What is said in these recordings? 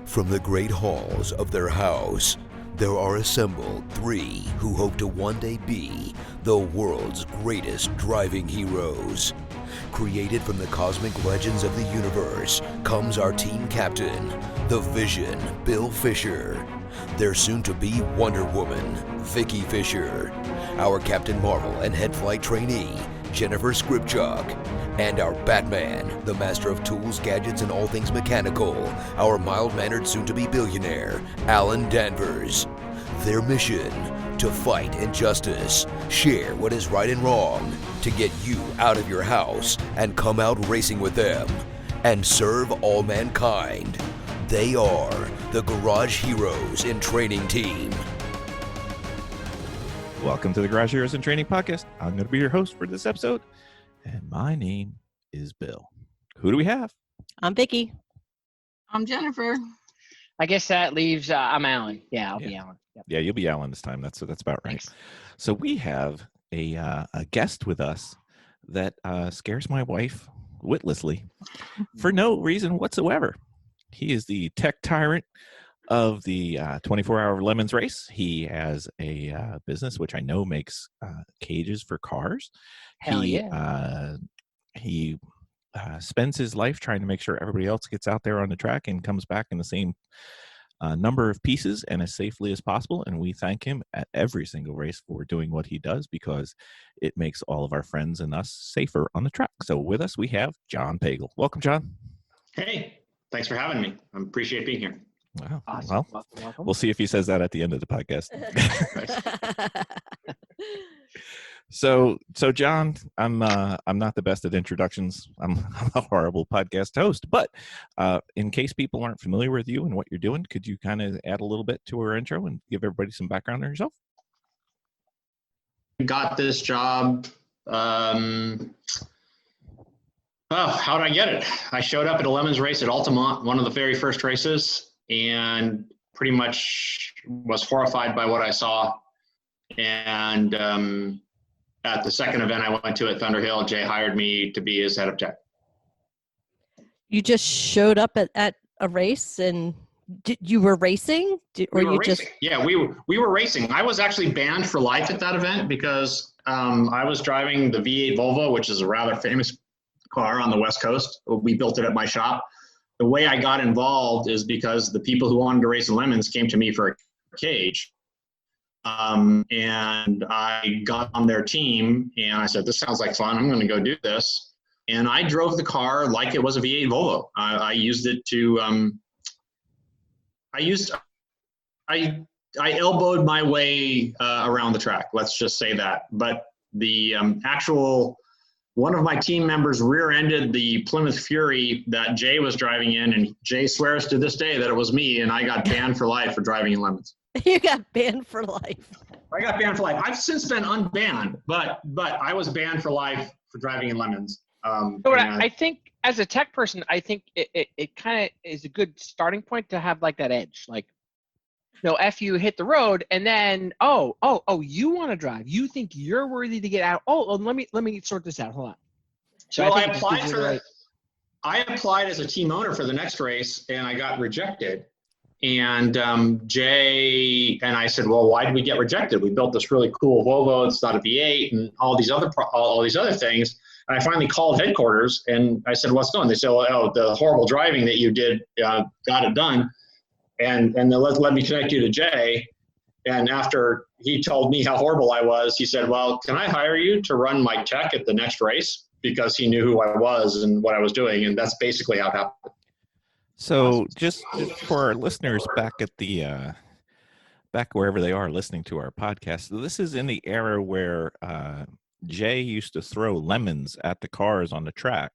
From the great halls of their house, there are assembled three who hope to one day be the world's greatest driving heroes. Created from the cosmic legends of the universe comes our team captain, the Vision, Bill Fisher. Their soon-to-be Wonder Woman, Vicki Fisher. Our Captain Marvel and head flight trainee, Jennifer Skripchuk. And our Batman, the master of tools, gadgets, and all things mechanical, our mild-mannered soon-to-be billionaire, Alan Danvers. Their mission, to fight injustice, share what is right and wrong, to get you out of your house and come out racing with them, and serve all mankind. They are the Garage Heroes in Training Team. Welcome to the Garage Heroes in Training Podcast. I'm going to be your host for this episode, and my name is Bill. Who do we have? I'm Vicki. I'm Jennifer. I guess that leaves, I'm Alan. Yeah, I'll be Alan. Yep. Yeah, you'll be Alan this time. That's about right. Thanks. So we have a guest with us that scares my wife witlessly for no reason whatsoever. He is the Tech Tyrant of the 24-hour Lemons race. He has a business which I know makes cages for cars. Hell yeah. He spends his life trying to make sure everybody else gets out there on the track and comes back in the same number of pieces and as safely as possible. And we thank him at every single race for doing what he does because it makes all of our friends and us safer on the track. So with us, we have John Pagel. Welcome, John. Hey, thanks for having me. I appreciate being here. Wow. Awesome. Well, Welcome. we'll see if he says that at the end of the podcast. So John, I'm not the best at introductions. I'm a horrible podcast host, but in case people aren't familiar with you and what you're doing, could you kind of add a little bit to our intro and give everybody some background on yourself? Got this job. How did I get it? I showed up at a Lemons race at Altamont, one of the very first races, and pretty much was horrified by what I saw. And at the second event I went to at Thunder Hill, Jay hired me to be his head of tech. You just showed up at a race and you were racing? We were racing. I was actually banned for life at that event because I was driving the V8 Volvo, which is a rather famous car on the West Coast. We built it at my shop. The way I got involved is because the people who wanted to race in Lemons came to me for a cage. And I got on their team and I said, this sounds like fun. I'm going to go do this. And I drove the car like it was a V8 Volvo. I used it to, I elbowed my way around the track. Let's just say that. But the one of my team members rear-ended the Plymouth Fury that Jay was driving in, and Jay swears to this day that it was me, and I got banned for life for driving in Lemons. You got banned for life. I got banned for life. I've since been unbanned, but I was banned for life for driving in Lemons. I think as a tech person, I think it kind of is a good starting point to have like that edge. Like, F you hit the road and then, you want to drive. You think you're worthy to get out. Let me sort this out. Hold on. So well, I applied as a team owner for the next race and I got rejected. And Jay and I said, well, why did we get rejected? We built this really cool Volvo. It's not a V8 and all these other things. And I finally called headquarters and I said, what's going on? They said, the horrible driving that you did got it done. And they let me connect you to Jay. And after he told me how horrible I was, he said, well, can I hire you to run my tech at the next race? Because he knew who I was and what I was doing. And that's basically how it happened. So just for our listeners back at the back wherever they are listening to our podcast, this is in the era where Jay used to throw lemons at the cars on the track.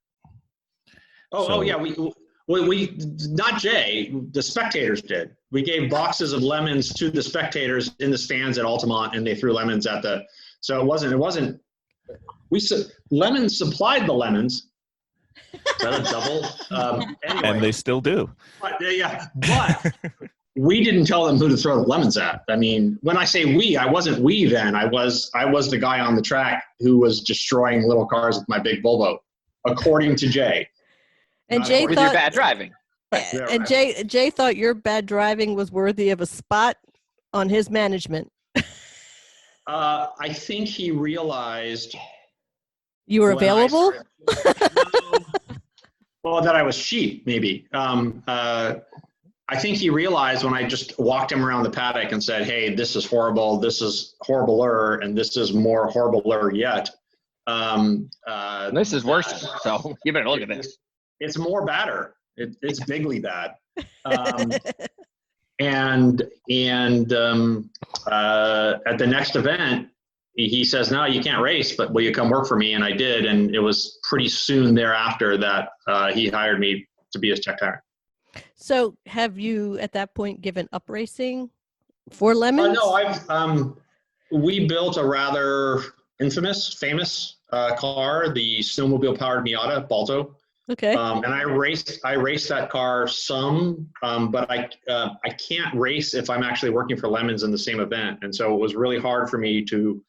Yeah, we not Jay, the spectators did. We gave boxes of lemons to the spectators in the stands at Altamont, and they threw lemons at so it wasn't. Lemons supplied the lemons. Is that a double? Anyway. And they still do. But we didn't tell them who to throw the lemons at. I mean, when I say we, I wasn't we then. I was the guy on the track who was destroying little cars with my big Volvo, according to Jay. And Jay with your bad driving. Yeah, And right. Jay thought your bad driving was worthy of a spot on his management. I think he realized You were when I available? started, no, well, that I was cheap, maybe. I think he realized when I just walked him around the paddock and said, hey, this is horrible, this is horribler, and this is more horribler yet. This is worse. So you better look at this. It's more badder. It's bigly bad. And at the next event, he says, no, you can't race, but will you come work for me? And I did. And it was pretty soon thereafter that he hired me to be his Tech Tyrant. So have you at that point given up racing for Lemons? No, we built a rather famous car, the snowmobile powered Miata Balto. Okay. And I raced that car some, but I can't race if I'm actually working for Lemons in the same event. And so it was really hard for me to,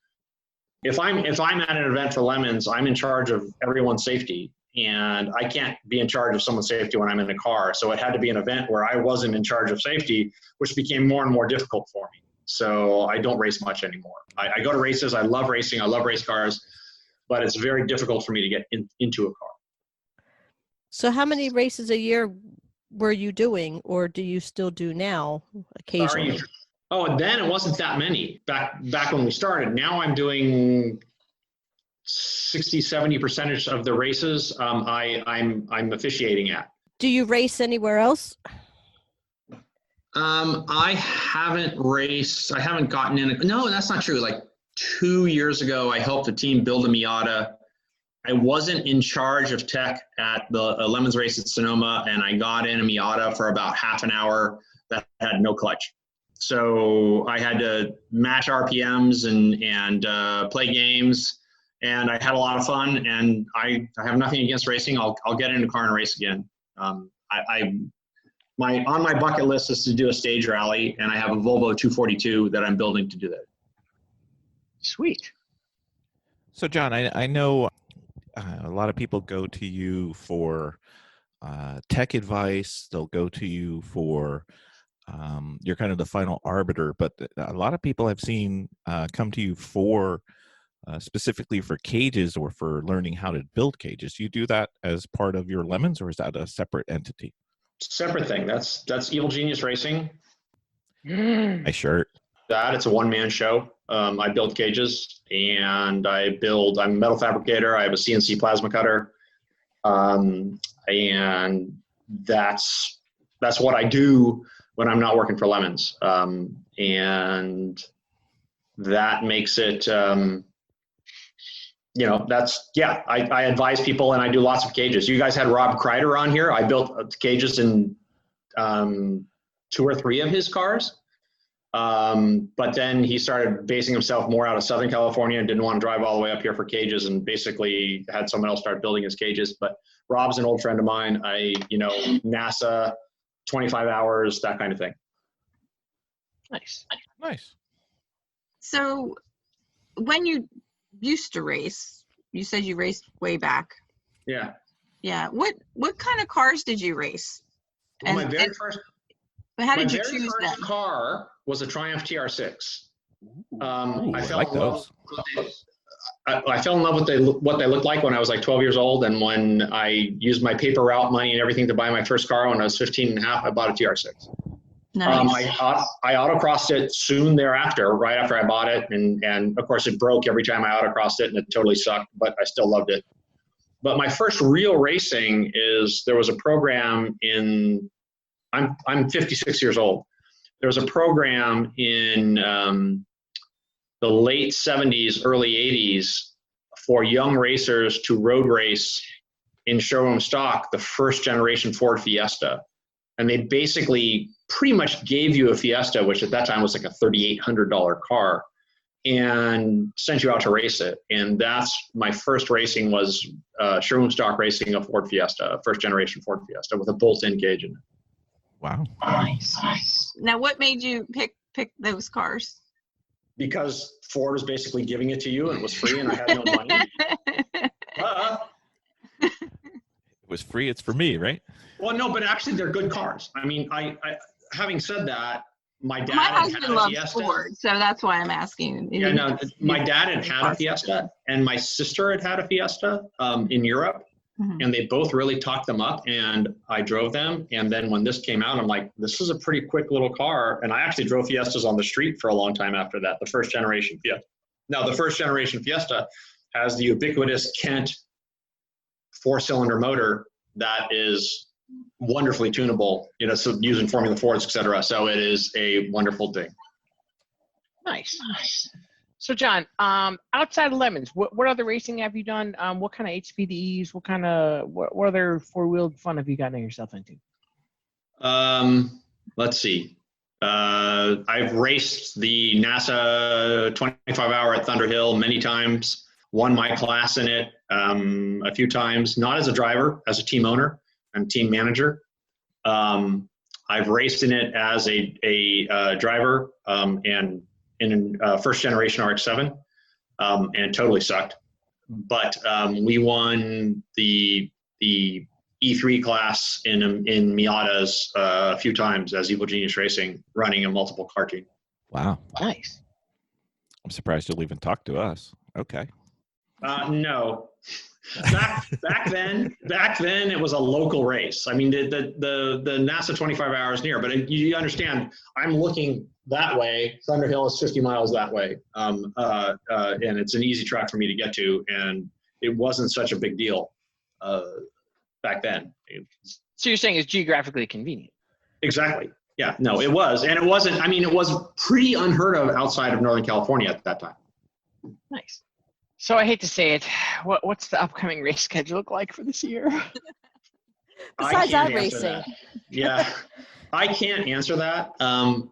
if I'm at an event for Lemons, I'm in charge of everyone's safety, and I can't be in charge of someone's safety when I'm in the car. So it had to be an event where I wasn't in charge of safety, which became more and more difficult for me. So I don't race much anymore. I go to races. I love racing. I love race cars, but it's very difficult for me to get into a car. So how many races a year were you doing, or do you still do now occasionally? Sorry. Oh, and then it wasn't that many back when we started. Now I'm doing 60-70% of the races I'm officiating at. Do you race anywhere else? I haven't raced. I haven't gotten in. No, that's not true. Like 2 years ago, I helped a team build a Miata. I wasn't in charge of tech at the Lemons race at Sonoma, and I got in a Miata for about half an hour that had no clutch. So I had to match RPMs and play games, and I had a lot of fun. And I have nothing against racing. I'll get in a car and race again. On my bucket list is to do a stage rally, and I have a Volvo 242 that I'm building to do that. Sweet. So John, I know a lot of people go to you for tech advice. They'll go to you for you're kind of the final arbiter, but a lot of people I've seen come to you for specifically for cages or for learning how to build cages. Do you do that as part of your Lemons, or is that a separate entity? Separate thing. That's Evil Genius Racing. My shirt. It's a one-man show. I build cages, and I'm a metal fabricator. I have a CNC plasma cutter. And that's what I do when I'm not working for Lemons. And that makes it, I advise people, and I do lots of cages. You guys had Rob Kreider on here. I built cages in 2 or 3 of his cars. But then he started basing himself more out of Southern California and didn't want to drive all the way up here for cages, and basically had someone else start building his cages. But Rob's an old friend of mine. NASA, 25 hours, that kind of thing. Nice. So when you used to race, you said you raced way back. Yeah. Yeah. What kind of cars did you race? Well, And how did you choose them? Car was a Triumph TR6. I like those. I fell in love with what they looked like when I was like 12 years old, and when I used my paper route money and everything to buy my first car when I was 15 and a half, I bought a TR6. Nice. I autocrossed it soon thereafter, right after I bought it, and of course it broke every time I autocrossed it, and it totally sucked, but I still loved it. But my first real racing there was a program I'm 56 years old. There was a program in the late 70s, early 80s for young racers to road race in showroom stock the first generation Ford Fiesta. And they basically pretty much gave you a Fiesta, which at that time was like a $3,800 car, and sent you out to race it. And that's my first racing was showroom stock racing a Ford Fiesta, a first generation Ford Fiesta with a bolt-in cage in it. Wow. Nice. Now, what made you pick those cars? Because Ford was basically giving it to you, and it was free, and I had no money. It was free. It's for me, right? Well, no, but actually they're good cars. I mean, I having said that, my dad My had husband a loves Fiesta. Ford, so that's why I'm asking. Yeah, no, my dad had a Fiesta, and my sister had a Fiesta in Europe, Mhm. and they both really talked them up, and I drove them. And then when this came out, I'm like, this is a pretty quick little car. And I actually drove Fiestas on the street for a long time after that, the first generation Fiesta. Now, the first generation Fiesta has the ubiquitous Kent 4-cylinder motor that is wonderfully tunable, so using Formula Fords, et cetera. So it is a wonderful thing. Nice. So John, outside of Lemons, what other racing have you done? What kind of HPDs? What other four-wheeled fun have you gotten yourself into? Let's see. I've raced the NASA 25-hour at Thunder Hill many times, won my class in it a few times, not as a driver, as a team owner and team manager. I've raced in it as a driver and in first generation RX-7 and totally sucked. But we won the E3 class in Miatas a few times as Evil Genius Racing, running a multiple car team. Wow. Nice. I'm surprised you'll even talk to us. Okay. No. Back then it was a local race. I mean, the NASA 25 hours near, but you understand, I'm looking that way. Thunder Hill is 50 miles that way. And it's an easy track for me to get to. And it wasn't such a big deal back then. So you're saying it's geographically convenient? Exactly. Yeah, no, it was. And it wasn't, I mean, it was pretty unheard of outside of Northern California at that time. Nice. So I hate to say it, what's the upcoming race schedule look like for this year? Besides can't that answer racing. that. Yeah, I can't answer that.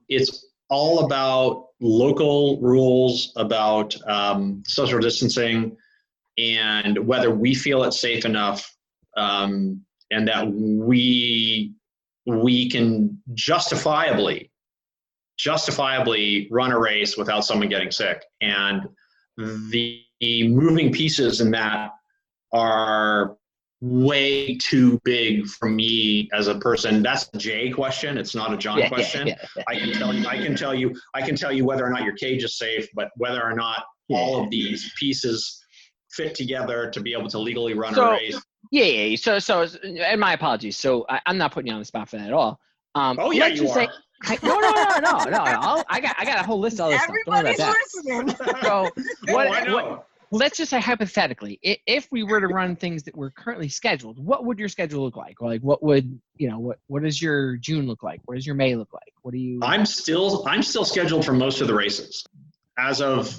It's all about local rules, about social distancing, and whether we feel it's safe enough, and that we can justifiably run a race without someone getting sick. And the moving pieces in that are way too big for me as a person. That's a Jay question. It's not a John question. Yeah. I can tell you whether or not your cage is safe, but whether or not all of these pieces fit together to be able to legally run a race. Yeah. So, and my apologies. So I'm not putting you on the spot for that at all. Oh yeah, you are. No. I got a whole list of all this stuff. Don't worry about Everybody's that. listening. So I know. let's just say hypothetically, if we were to run things that were currently scheduled, what would your schedule look like? Like what would, what does your June look like? What does your May look like? What do you? I'm still scheduled for most of the races. As of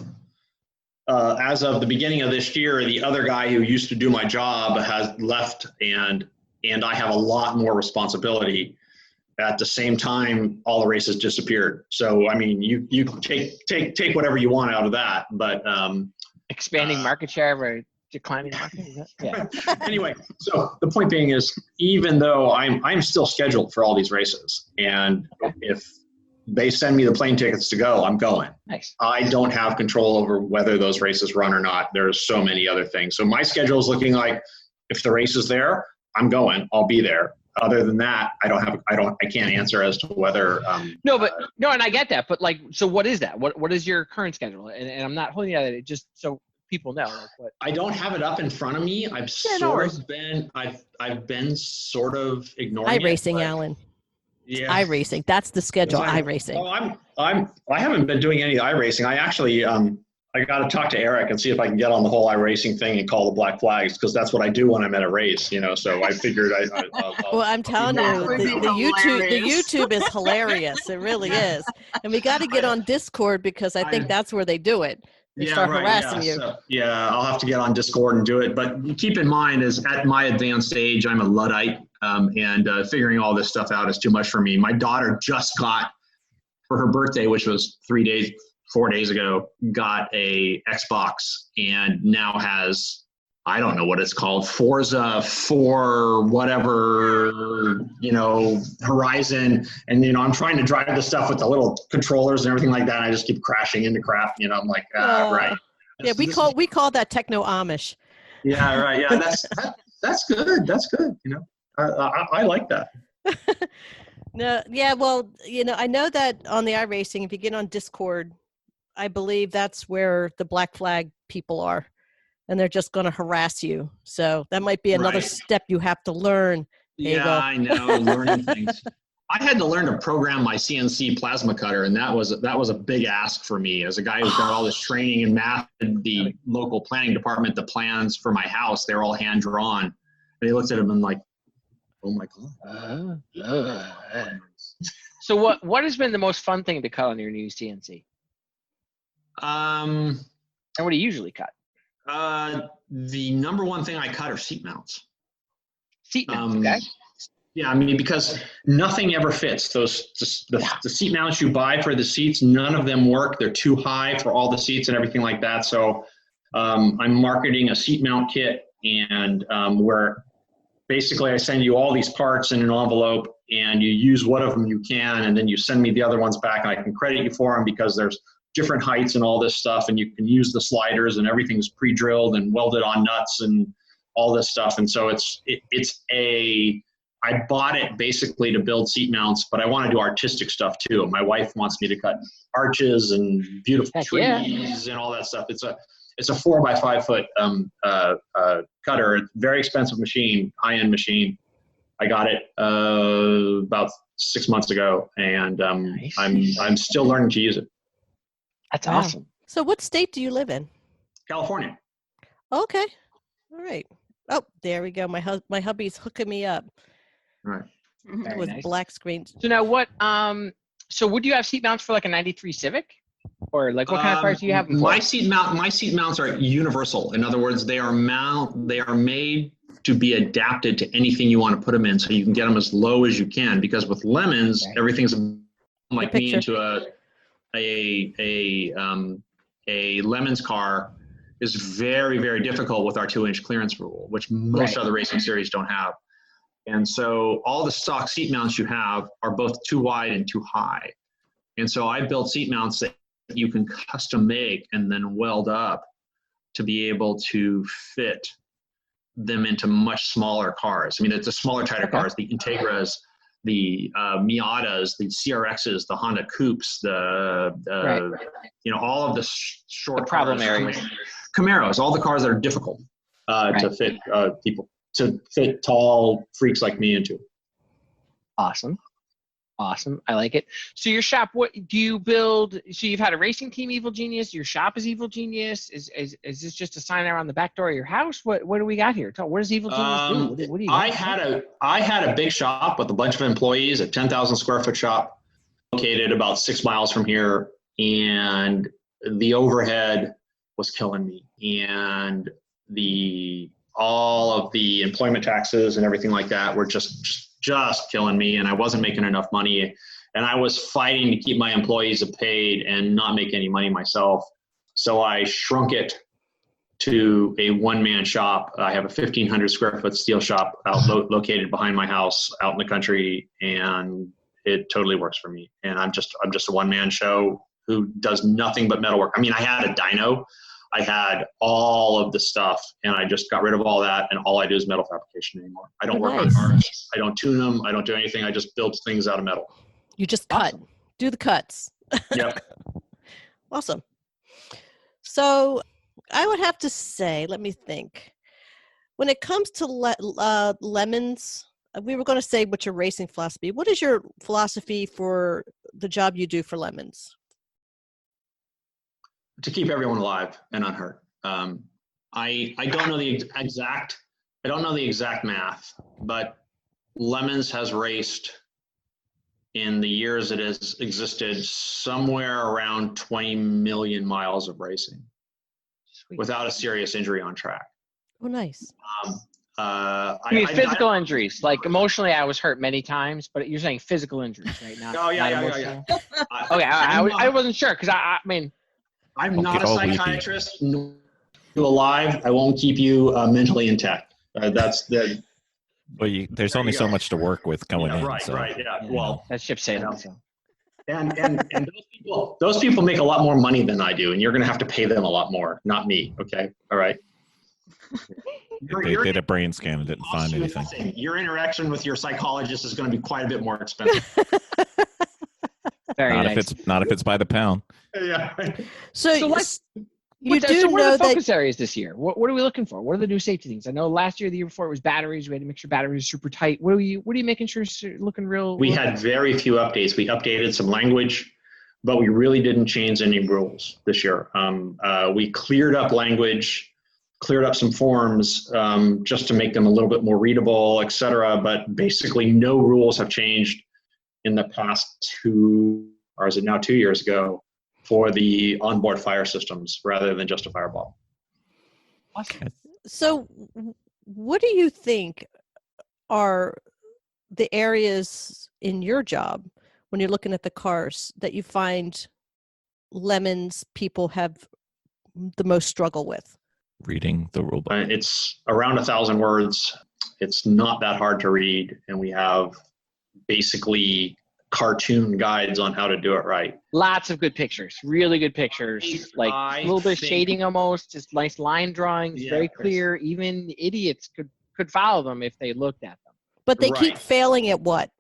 the beginning of this year, the other guy who used to do my job has left, and I have a lot more responsibility. At the same time, all the races disappeared. So I mean, you take whatever you want out of that, but Expanding market share or declining market? Is that? Yeah. Anyway, so the point being is, even though I'm still scheduled for all these races, and if they send me the plane tickets to go, I'm going. Nice. I don't have control over whether those races run or not. There's so many other things. So my schedule is looking like, if the race is there, I'm going. I'll be there. Other than that, I can't answer as to whether. No, and I get that. But like, so what is that? What is your current schedule? And I'm not holding you at it, just so people know. Like what. I don't have it up in front of me. I've been sort of ignoring iRacing, it, Alan. Yeah. iRacing. That's the schedule. iRacing. Oh, I haven't been doing any iRacing. I actually I got to talk to Eric and see if I can get on the whole iRacing thing and call the black flags, because that's what I do when I'm at a race, So I figured Well, I'm telling you, would be the hilarious. YouTube is hilarious. It really is. And we got to get on Discord, because I think that's where they do it. They start harassing you. So, I'll have to get on Discord and do it. But keep in mind, is at my advanced age, I'm a Luddite, and figuring all this stuff out is too much for me. My daughter just got, for her birthday, which was 4 days ago, got a Xbox, and now has, I don't know what it's called, Forza 4, whatever, Horizon. And, I'm trying to drive the stuff with the little controllers and everything like that. And I just keep crashing into crap. I'm like, right. Yeah, we call that techno Amish. Yeah, right. Yeah, that's good. That's good. I like that. No, yeah, well, I know that on the iRacing, if you get on Discord, I believe that's where the black flag people are, and they're just going to harass you. So that might be another Right. step you have to learn. Yeah, Pagel. I know, learning things. I had to learn to program my CNC plasma cutter, and that was a big ask for me as a guy who's got all this training in math. The local planning department, the plans for my house, they were all hand drawn. And they looked at them and like, oh my god. So what has been the most fun thing to cut on your new CNC? And what do you usually cut? The number one thing I cut are seat mounts. Seat mounts, okay. Yeah, I mean, because nothing ever fits. The seat mounts you buy for the seats, none of them work. They're too high for all the seats and everything like that. So I'm marketing a seat mount kit, and where basically I send you all these parts in an envelope, and you use one of them you can, and then you send me the other ones back, and I can credit you for them because there's different heights and all this stuff, and you can use the sliders, and everything's pre-drilled and welded on nuts and all this stuff. And so I bought it basically to build seat mounts, but I want to do artistic stuff too. My wife wants me to cut arches and beautiful trees and all that stuff. It's a 4x5 foot cutter. It's a very expensive machine, high-end machine. I got it about 6 months ago, and Nice. I'm still learning to use it. That's Wow. awesome. So what state do you live in? California. Okay. All right. Oh, there we go. My hubby's hooking me up Right. Very with nice. black screens. So now what? So would you have seat mounts for like a '93 Civic, or like what kind of parts do you have them for? My seat mounts are universal. In other words, they are made to be adapted to anything you want to put them in, so you can get them as low as you can. Because with Lemons, everything's like me into a Lemons car is very, very difficult with our 2-inch clearance rule, which most other racing series don't have. And so all the stock seat mounts you have are both too wide and too high. And so I built seat mounts that you can custom make and then weld up to be able to fit them into much smaller cars. I mean, it's the smaller, tighter cars, the Integras, the Miatas, the CRXs, the Honda Coupes, all of the short The problem cars, areas. Camaros, all the cars that are difficult to fit people, to fit tall freaks like me into. Awesome. I like it. So your shop, what do you build? So you've had a racing team, Evil Genius. Your shop is Evil Genius. Is this just a sign around the back door of your house? What do we got here? What does Evil Genius do? What do you got? I had a big shop with a bunch of employees, a 10,000 square foot shop located about 6 miles from here, and the overhead was killing me, and all of the employment taxes and everything like that were just killing me, and I wasn't making enough money, and I was fighting to keep my employees paid and not make any money myself. So I shrunk it to a one-man shop. I have a 1,500 square foot steel shop located behind my house out in the country, and it totally works for me. And I'm just a one-man show who does nothing but metalwork. I mean, I had a dyno, I had all of the stuff, and I just got rid of all that, and all I do is metal fabrication anymore. I don't work on cars. I don't tune them. I don't do anything. I just build things out of metal. You just cut. Do the cuts. Yep. Awesome. So I would have to say, let me think. When it comes to Lemons, we were going to say what's your racing philosophy. What is your philosophy for the job you do for Lemons? To keep everyone alive and unhurt. I don't know the exact math, but Lemons has raced in the years it has existed somewhere around 20 million miles of racing. Sweet. Without a serious injury on track. Oh, nice. Physical injuries, like emotionally, I was hurt many times, but you're saying physical injuries right now. Oh yeah. Okay, I wasn't sure because I mean. I'm not a psychiatrist. You alive, I won't keep you mentally intact. That's the. Well, there's only so much to work with going in. Right. Yeah. Well, that ship's sailing. So. And those people make a lot more money than I do, and you're going to have to pay them a lot more, not me. Okay. All right. They did a brain scan and didn't find anything. Your interaction with your psychologist is going to be quite a bit more expensive. Very Not nice. if it's by the pound. Yeah. So let's- you do so what know are the that focus areas this year? What are we looking for? What are the new safety things? I know last year, the year before, it was batteries. We had to make sure batteries are super tight. What are you making sure is looking real? We had very few updates. We updated some language, but we really didn't change any rules this year. We cleared up language, cleared up some forms just to make them a little bit more readable, et cetera. But basically no rules have changed in the past 2 years ago for the onboard fire systems rather than just a fireball. Awesome. So what do you think are the areas in your job when you're looking at the cars that you find Lemons people have the most struggle with? Reading the rule book. It's around 1,000 words. It's not that hard to read, and we have basically cartoon guides on how to do it right. Lots of good pictures, really good pictures, like a little bit of shading almost, just nice line drawings, very clear. Even idiots could follow them if they looked at them. But they keep failing at what?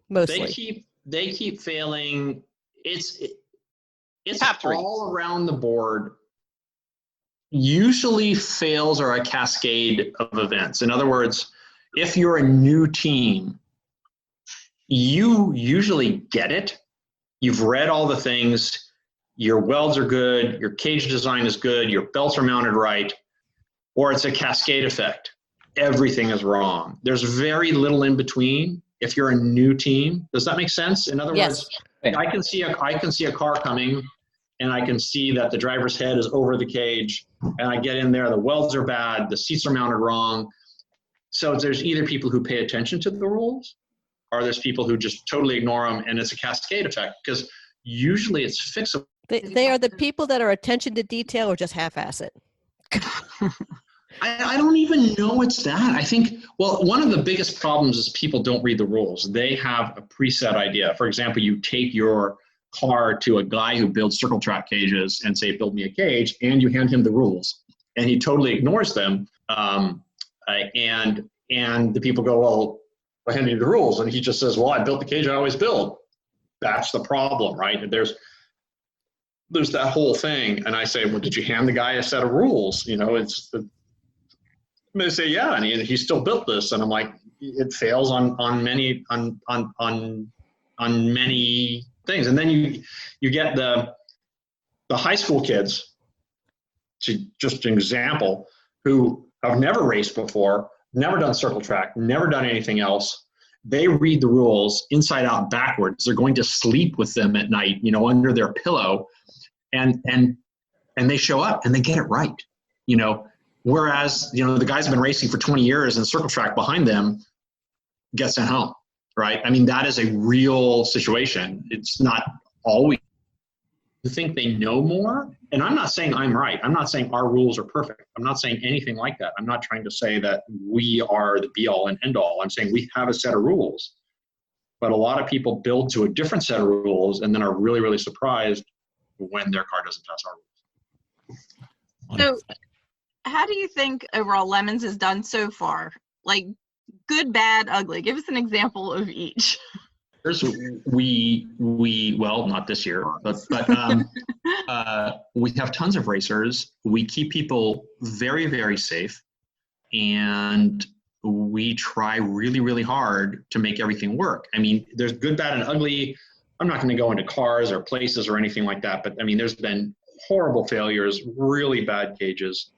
Mostly. They keep failing. It's Top three. all around the board. Usually fails are a cascade of events. In other words, if you're a new team, you usually get it. You've read all the things. Your welds are good. Your cage design is good. Your belts are mounted right. Or it's a cascade effect. Everything is wrong. There's very little in between if you're a new team. Does that make sense? In other words, I can see a car coming, and I can see that the driver's head is over the cage, and I get in there, the welds are bad, the seats are mounted wrong. So there's either people who pay attention to the rules, or there's people who just totally ignore them, and it's a cascade effect because usually it's fixable. They are the people that are attention to detail or just half-ass it. I don't even know it's that. I think, well, one of the biggest problems is people don't read the rules. They have a preset idea. For example, you take your car to a guy who builds circle track cages and say, build me a cage, and you hand him the rules, and he totally ignores them. And the people go, well, I handed you the rules. And he just says, well, I built the cage I always build. That's the problem, right? There's that whole thing. And I say, well, did you hand the guy a set of rules? You know, they say, yeah, and he still built this. And I'm like, it fails on many things. And then you get the high school kids, to just an example, who have never raced before, never done circle track, never done anything else. They read the rules inside out backwards. They're going to sleep with them at night, you know, under their pillow, and they show up and they get it right, you know. Whereas, you know, the guys have been racing for 20 years and circle track behind them get sent home, right? I mean, that is a real situation. It's not always. You think they know more? And I'm not saying I'm right. I'm not saying our rules are perfect. I'm not saying anything like that. I'm not trying to say that we are the be all and end all. I'm saying we have a set of rules, but a lot of people build to a different set of rules and then are really, really surprised when their car doesn't pass our rules. So how do you think overall Lemons has done so far? Like good, bad, ugly. Give us an example of each. Well, not this year, but we have tons of racers. We keep people very, very safe, and we try really, really hard to make everything work. I mean, there's good, bad, and ugly. I'm not going to go into cars or places or anything like that, but I mean, there's been horrible failures, really bad cages.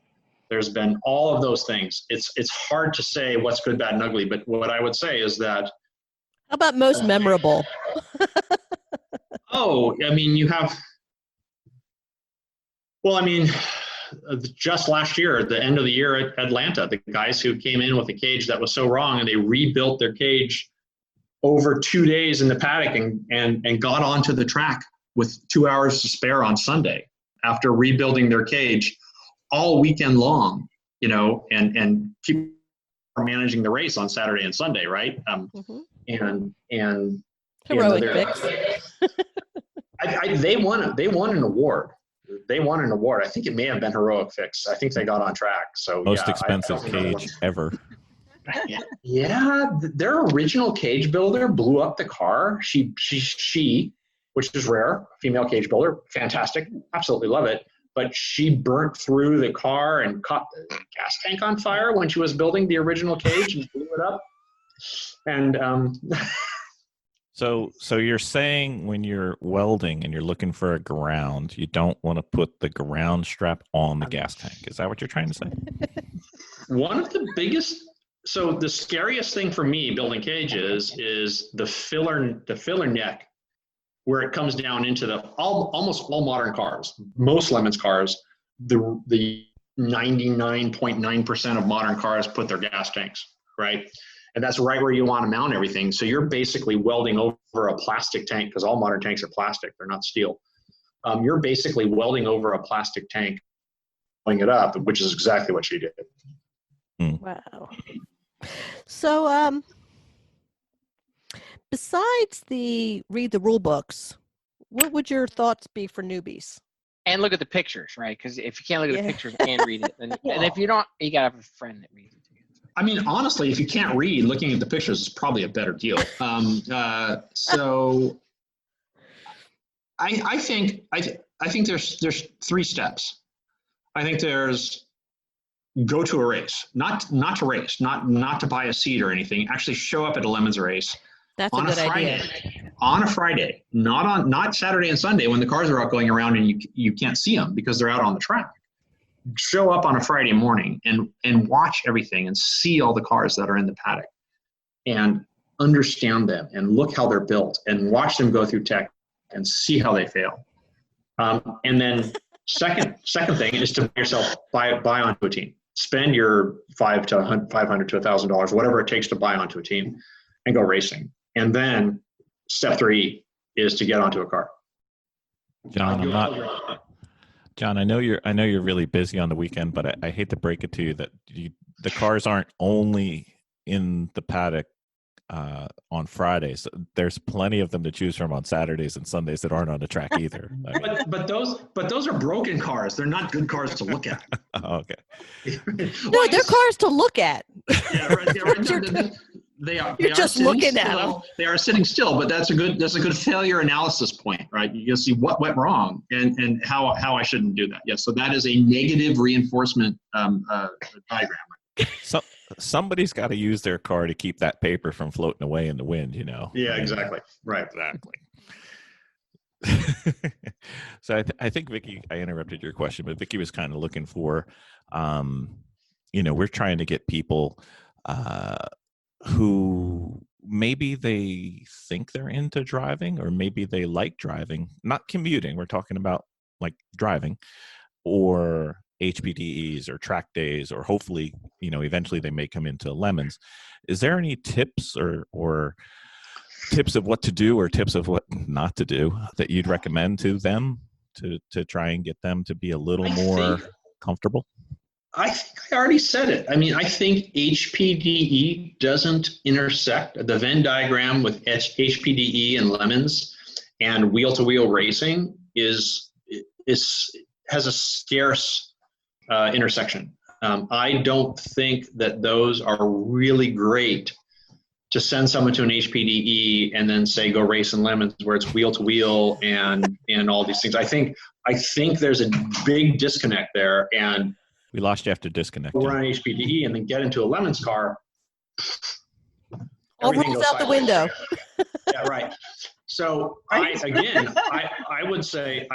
There's been all of those things. It's hard to say what's good, bad, and ugly, but what I would say is that. How about most memorable? Just last year, at the end of the year at Atlanta, the guys who came in with a cage that was so wrong, and they rebuilt their cage over 2 days in the paddock and got onto the track with 2 hours to spare on Sunday after rebuilding their cage all weekend long, you know, and keep managing the race on Saturday and Sunday, right? And heroic you know, fix. they won an award. they won an award. I think it may have been Heroic Fix. I think they got on track. So Most yeah, expensive cage ever. Yeah, their original cage builder blew up the car. She, which is rare, female cage builder, fantastic, absolutely love it. But she burnt through the car and caught the gas tank on fire when she was building the original cage and blew it up. And So you're saying when you're welding and you're looking for a ground, you don't want to put the ground strap on the gas tank. Is that what you're trying to say? one of the biggest, so the scariest thing for me building cages is the filler neck, where it comes down into almost all modern cars, most Lemons cars, the 99.9% of modern cars put their gas tanks, right? And that's right where you want to mount everything. So you're basically welding over a plastic tank, because all modern tanks are plastic, they're not steel. You're basically welding over a plastic tank, pulling it up, which is exactly what she did. Wow. So, besides the read the rule books, what would your thoughts be for newbies? And look at the pictures, right? Because if you can't look at the pictures and read it, then, and if you don't, you gotta have a friend that reads it to you. I mean, honestly, if you can't read, looking at the pictures is probably a better deal. So I think there's 3 steps. I think there's go to a race, not to race, not to buy a seat or anything. Actually, show up at a Lemons race. That's a good idea. On a Friday, not Saturday and Sunday when the cars are out going around and you can't see them because they're out on the track. Show up on a Friday morning and watch everything and see all the cars that are in the paddock and understand them and look how they're built and watch them go through tech and see how they fail. And then second thing is to buy onto a team. Spend your $500 to $1,000, whatever it takes to buy onto a team and go racing. And then step 3 is to get onto a car. John, I know you're really busy on the weekend, but I hate to break it to you that the cars aren't only in the paddock on Fridays. There's plenty of them to choose from on Saturdays and Sundays that aren't on the track either. But those are broken cars. They're not good cars to look at. Oh, okay. No, they're cars to look at. Yeah, right. They are just looking at them. They are sitting still, but that's a good failure analysis point, right? You can see what went wrong and how I shouldn't do that. Yes, so that is a negative reinforcement diagram. So somebody's got to use their car to keep that paper from floating away in the wind, you know. Yeah, exactly. Right. Exactly. So I think Vicki, I interrupted your question, but Vicki was kind of looking for, we're trying to get people who maybe they think they're into driving or maybe they like driving, not commuting. We're talking about like driving or HPDEs or track days, or hopefully, eventually they may come into Lemons. Is there any tips or tips of what to do or tips of what not to do that you'd recommend to them to try and get them to be a little more comfortable? I think I already said it. I mean, I think HPDE doesn't intersect the Venn diagram with HPDE and Lemons, and wheel-to-wheel racing has a scarce intersection. I don't think that those are really great to send someone to an HPDE and then say go race in Lemons where it's wheel-to-wheel and all these things. I think there's a big disconnect there, and we lost you after disconnecting. Run an HPDE and then get into a Lemons car. All rules out the window. Yeah, right. So I would say,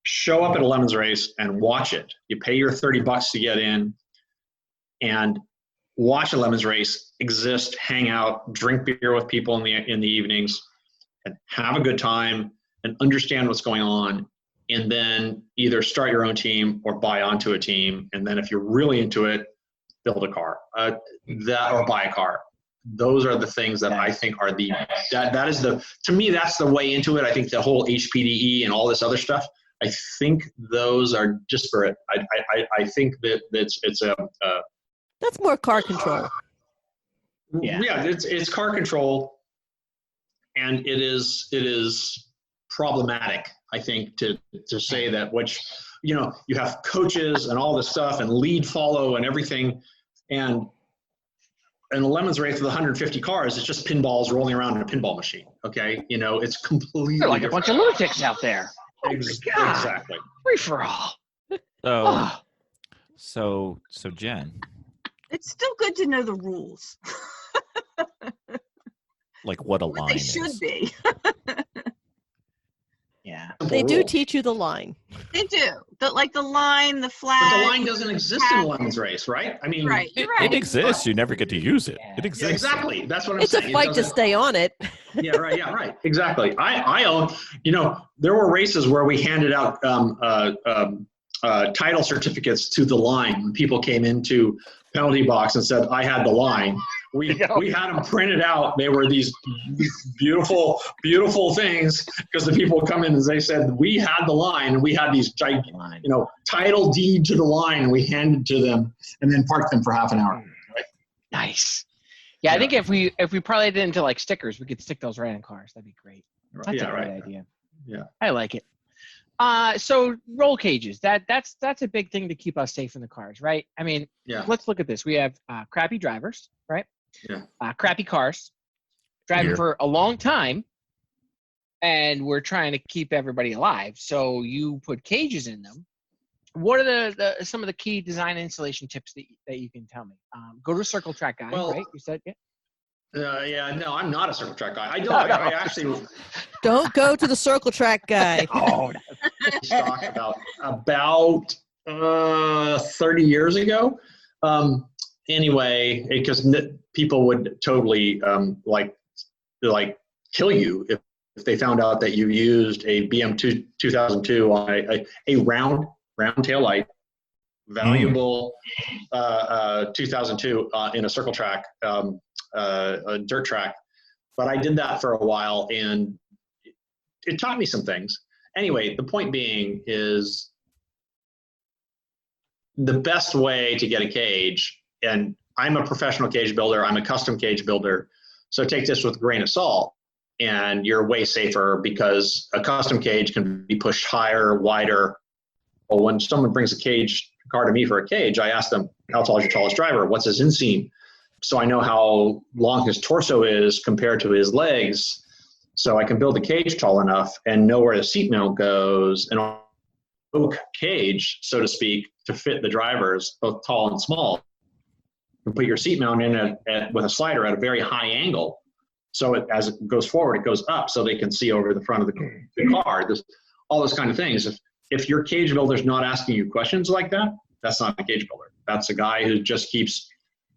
show up at a Lemons race and watch it. You pay your $30 to get in, and watch a Lemons race. Exist, hang out, drink beer with people in the evenings, and have a good time and understand what's going on. And then either start your own team or buy onto a team. And then if you're really into it, build a car, or buy a car. Those are the things that I think are to me, that's the way into it. I think the whole HPDE and all this other stuff, I think those are disparate. I think that it's that's more car control. Yeah, it's car control, and it is problematic, I think, to say that, which, you know, you have coaches and all this stuff and lead follow and everything. And the Lemons race with 150 cars, it's just pinballs rolling around in a pinball machine. Okay. You know, it's completely They're like different. a bunch of lunatics out there. Oh my God. Exactly. Free for all. So Jen, It's still good to know the rules. like what a What line they is. should be. Yeah. They do teach you the line. They do. The line, the flag. But the line doesn't exist in the Lemons race, right? I mean, Right. You're It right. exists. You never get to use it. Yeah. It Yeah, exists. exactly. That's what I'm It's a saying. It fight to doesn't- stay on it. Yeah, right. Yeah, right. Exactly. I own, you know, there were races where we handed out title certificates to the line when people came into penalty box and said, I had the line. We had them printed out. They were these beautiful, beautiful things because the people come in and they said, we had the line, and we had these giant, you know, title deed to the line, and we handed to them and then parked them for half an hour. Right? Nice. Yeah, I think if we parlayed it into like stickers, we could stick those right in cars. That'd be great. That's Yeah, a great right. idea. Yeah. I like it. So roll cages. That's a big thing to keep us safe in the cars, right? I mean, Yeah. let's look at this. We have crappy drivers, right? Yeah. Crappy cars, driving Here. for a long time, and we're trying to keep everybody alive. So you put cages in them. What are some of the key design installation tips that you can tell me? Go to a circle track guy, Well, right? You said, yeah. Yeah, no, I'm not a circle track guy. I actually Don't go to the circle track guy. Oh, stock about 30 years ago. Anyway, because people would totally like kill you if they found out that you used a BM 2002 on a round tail light, valuable 2002 in a circle track, a dirt track. But I did that for a while, and it taught me some things. Anyway, the point being is the best way to get a cage, and I'm a professional cage builder, I'm a custom cage builder, so take this with a grain of salt, and you're way safer because a custom cage can be pushed higher, wider. Well, when someone brings a car to me for a cage, I ask them, how tall is your tallest driver? What's his inseam? So I know how long his torso is compared to his legs, so I can build the cage tall enough and know where the seat mount goes, and oak cage, so to speak, to fit the drivers, both tall and small. You put your seat mount in with a slider at a very high angle, so as it goes forward, it goes up, so they can see over the front of the car. There's all those kind of things. If your cage builder's not asking you questions like that, that's not a cage builder. That's a guy who just keeps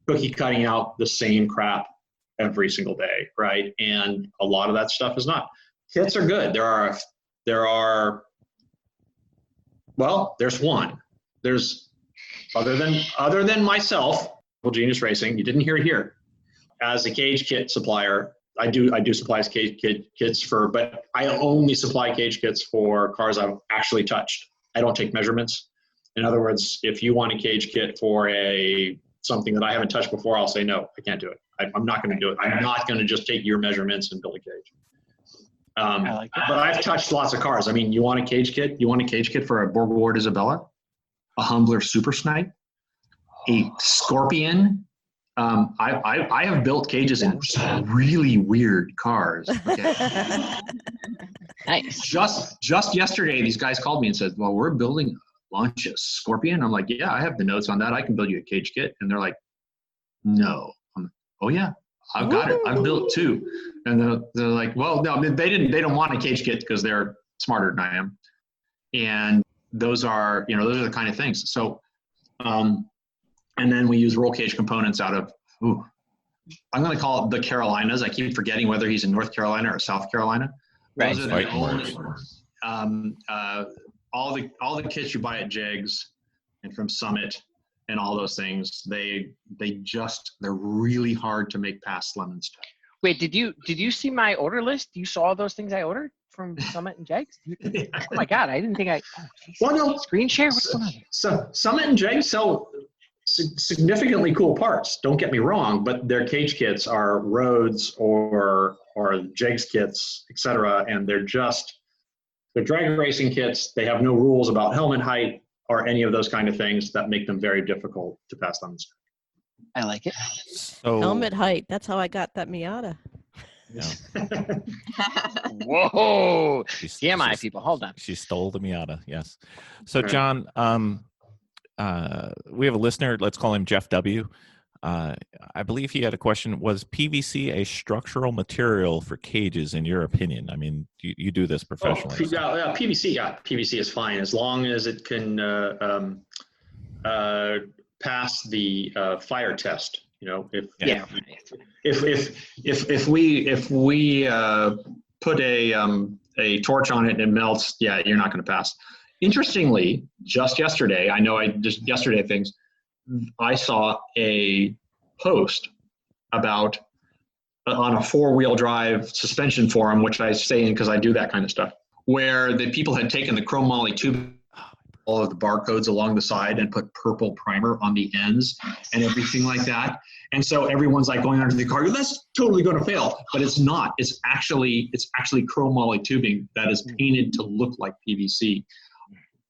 cookie cutting out the same crap every single day, right? And a lot of that stuff is not. Kits are good. There's one. There's other than myself, Genius Racing. You didn't hear it here. As a cage kit supplier, I do supply cage kits but I only supply cage kits for cars I've actually touched. I don't take measurements. In other words, if you want a cage kit for something that I haven't touched before, I'll say no, I can't do it. I'm not going to do it. I'm not going to just take your measurements and build a cage. I like that. But I've touched lots of cars. I mean, you want a cage kit? You want a cage kit for a Borg Ward Isabella, a Humbler Super Snipe, a Scorpion. I have built cages in some really weird cars. Okay. Nice. Just yesterday, these guys called me and said, well, we're building a launch a Scorpion. I'm like, yeah, I have the notes on that. I can build you a cage kit. And they're like, no. I'm like, oh yeah, I've got it. I've built two. And they're like, well, no, they don't want a cage kit because they're smarter than I am. And those are the kind of things. So, and then we use roll cage components out of, I'm going to call it the Carolinas. I keep forgetting whether he's in North Carolina or South Carolina. Right. Those are the only, all the kits you buy at Jegs and from Summit and all those things, they're really hard to make past Lemons. Wait, did you see my order list? You saw those things I ordered from Summit and Jegs? Oh my God, I didn't think Well, no. Screen share? What's going on here? So Summit and Jegs sell significantly cool parts. Don't get me wrong, but their cage kits are Rhodes or Jegs kits, etc., and they're just They're drag racing kits. They have no rules about helmet height or any of those kind of things that make them very difficult to pass on the track. I like it. So Helmet height. That's how I got that Miata. Whoa. she's- TMI, she's- people. Hold on. She stole the Miata. Yes. So Right. John, we have a listener. Let's call him Jeff W. I believe he had a question. Was PVC a structural material for cages, in your opinion? I mean, you do this professionally. PVC. Yeah, PVC is fine as long as it can pass the fire test. You know, if we put a torch on it and it melts, yeah, you're not going to pass. Interestingly, just yesterday, I saw a post about on a 4-wheel drive suspension forum, which I stay in because I do that kind of stuff, where the people had taken the chrome moly tube, all of the barcodes along the side, and put purple primer on the ends and everything like that. And so everyone's like going under the car, that's totally going to fail, but it's not. It's actually chrome moly tubing that is painted to look like PVC.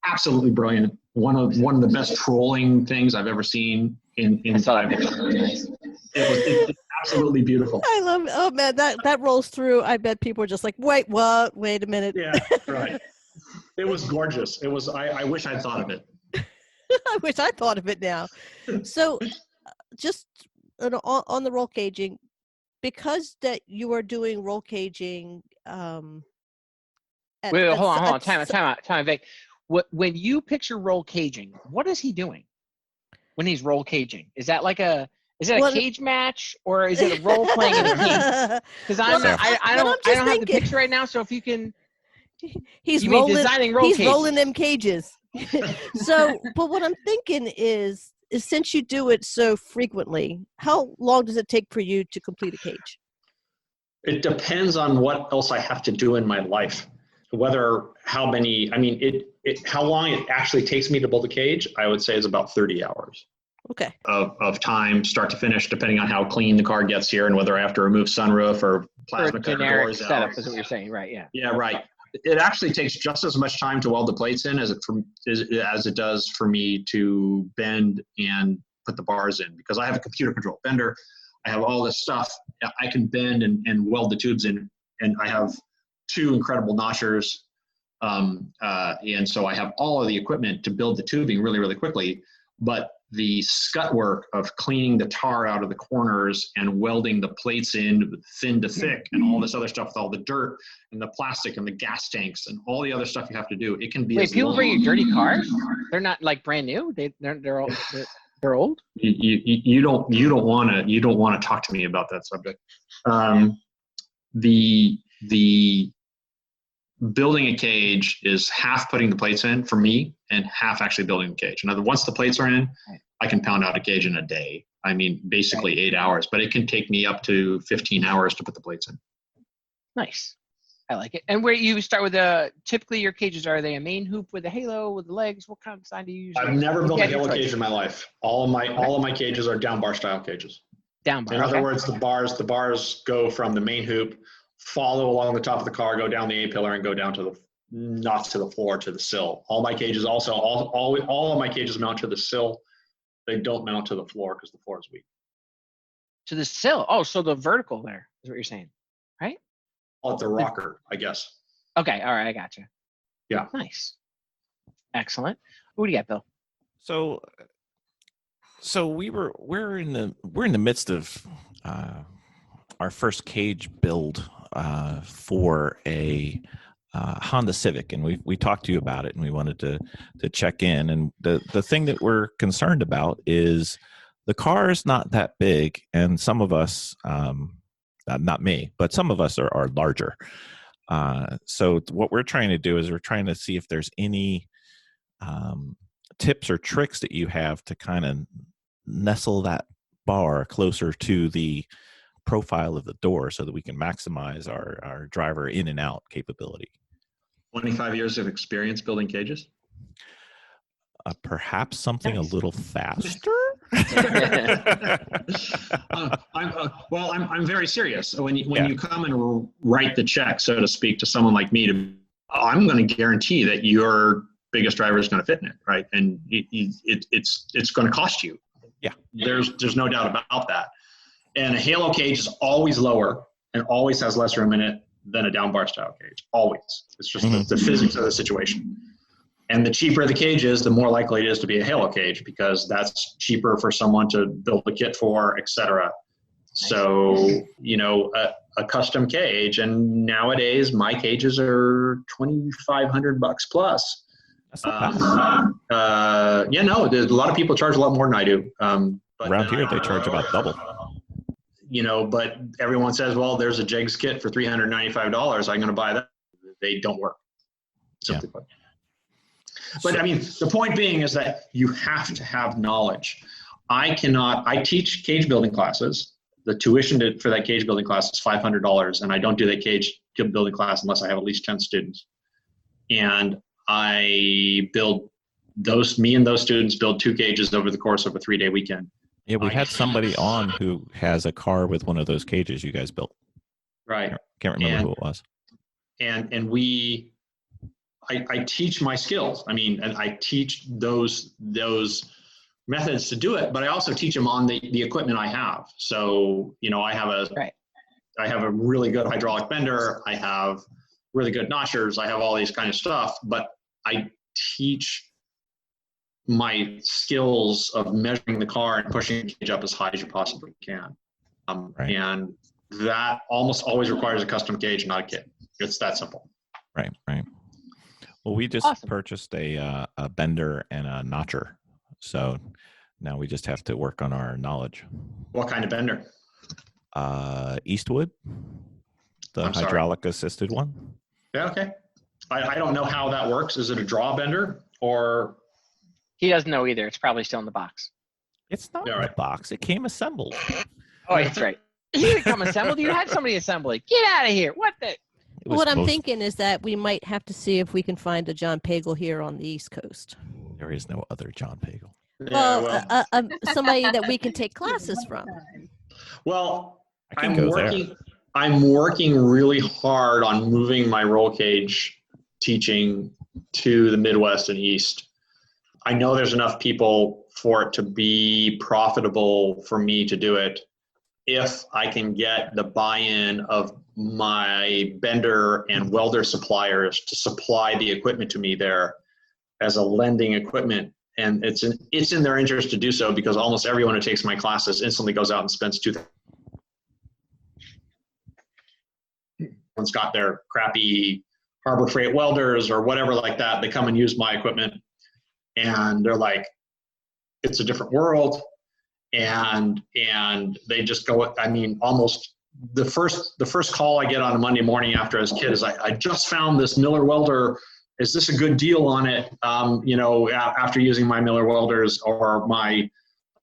Absolutely brilliant. One of the best trolling things I've ever seen in I saw that picture. Nice. It's absolutely beautiful. I love it. Oh man, that rolls through. I bet people are just like, wait, what? Wait a minute. Yeah, right. It was gorgeous. It was. I wish I'd thought of it. I wish I thought of it now. So, just on the roll caging, because that you are doing roll caging. Wait, hold on. Time out, Vic. When you picture roll caging, what is he doing when he's roll caging? Is that like a cage match, or is it a role playing in a game? Because I don't have the picture right now. So if you can, he's rolling them cages. So, but what I'm thinking is since you do it so frequently, how long does it take for you to complete a cage? It depends on what else I have to do in my life. How long it actually takes me to build a cage, I would say is about 30 hours. Okay. Of time, start to finish, depending on how clean the car gets here and whether I have to remove sunroof or plasma cutter generic doors setup out. is what you're saying, right? Yeah. Yeah, right. It actually takes just as much time to weld the plates in as it does for me to bend and put the bars in, because I have a computer controlled bender. I have all this stuff. I can bend and weld the tubes in, and I have 2 incredible notchers. And so I have all of the equipment to build the tubing really, really quickly. But the scut work of cleaning the tar out of the corners and welding the plates in thin to thick and all this other stuff with all the dirt and the plastic and the gas tanks and all the other stuff you have to do, it can be. Wait, people bring you dirty cars? They're not like brand new. They're old. You don't want to talk to me about that subject. The building a cage is half putting the plates in for me and half actually building the cage. Now, once the plates are in, I can pound out a cage in a day. I mean, basically 8 hours, but it can take me up to 15 hours to put the plates in. Nice. I like it. And where you start with typically your cages, are they a main hoop with a halo with the legs? What kind of design do you use? I've never built a halo cage in my life. All of my cages are down bar style cages. Down bar. In other words, the bars go from the main hoop, follow along the top of the car, go down the A-pillar, and go down not to the floor, to the sill. All my cages also, all of my cages mount to the sill. They don't mount to the floor because the floor is weak. To the sill. Oh, so the vertical there is what you're saying, right? Call it the rocker, I guess. Okay, all right, I got you. Yeah. Nice. Excellent. What do you got, Bill? So we're in the midst of our first cage build for a Honda Civic, and we talked to you about it, and we wanted to check in. And the thing that we're concerned about is the car is not that big, and some of us, not me, but some of us are larger. So what we're trying to do is we're trying to see if there's any tips or tricks that you have to kind of nestle that bar closer to the profile of the door so that we can maximize our driver in and out capability. 25 years of experience building cages? Perhaps something a little faster? I'm very serious. When you come and write the check, so to speak, to someone like me, I'm going to guarantee that your biggest driver is going to fit in it, right? And it's going to cost you. Yeah. There's no doubt about that. And a halo cage is always lower and always has less room in it than a down bar style cage. Always. It's just the physics of the situation. And the cheaper the cage is, the more likely it is to be a halo cage, because that's cheaper for someone to build a kit for, etc. So, you know, a custom cage, and nowadays my cages are $2,500 plus. That's not bad. Yeah, no, a lot of people charge a lot more than I do. But Around here, they charge about double. You know, but everyone says, well, there's a jigs kit for $395. I'm going to buy that. They don't work. Simply put. But I mean, the point being is that you have to have knowledge. I teach cage building classes. The tuition for that cage building class is $500, and I don't do that cage building class unless I have at least 10 students. And me and those students build 2 cages over the course of a 3-day weekend. Yeah, we had somebody on who has a car with one of those cages you guys built. Right. Can't remember who it was. I teach my skills. I mean, and I teach those methods to do it, but I also teach them on the equipment I have. So, you know, I have a really good hydraulic bender. I have really good notchers. I have all these kind of stuff, but I teach my skills of measuring the car and pushing the cage up as high as you possibly can. And that almost always requires a custom cage, not a kit. It's that simple. Right. Well, we just purchased a bender and a notcher. So now we just have to work on our knowledge. What kind of bender? Eastwood, the hydraulic assisted one. Yeah, okay. I don't know how that works. Is it a draw bender or? He doesn't know either. It's probably still in the box. It's not in the box. It came assembled. Oh, that's right. You didn't come assembled. You had somebody assemble it. Get out of here. What the? What I'm thinking is that we might have to see if we can find a John Pagel here on the East Coast. There is no other John Pagel. Well, somebody that we can take classes from. Well, I'm working really hard on moving my roll cage teaching to the Midwest and East. I know there's enough people for it to be profitable for me to do it if I can get the buy-in of my bender and welder suppliers to supply the equipment to me there as a lending equipment. And it's in their interest to do so, because almost everyone who takes my classes instantly goes out and spends $2,000. Everyone's got their crappy Harbor Freight welders or whatever like that. They come and use my equipment, and they're like, it's a different world. And they just go, I mean, almost the first call I get on a Monday morning after as a kid is, I just found this Miller welder. Is this a good deal on it? You know, after using my Miller welders or my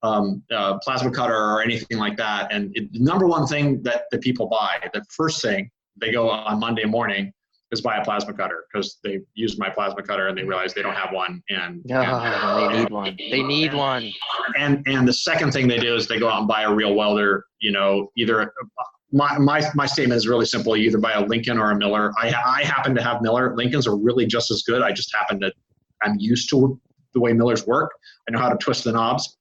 plasma cutter or anything like that. And the number one thing that the people buy, the first thing they go on Monday morning is buy a plasma cutter, because they used my plasma cutter and they realize they don't have one. And they need one. They need one. And the second thing they do is they go out and buy a real welder. You know, either my statement is really simple. You either buy a Lincoln or a Miller. I happen to have Miller. Lincolns are really just as good. I just I'm used to the way Millers work. I know how to twist the knobs.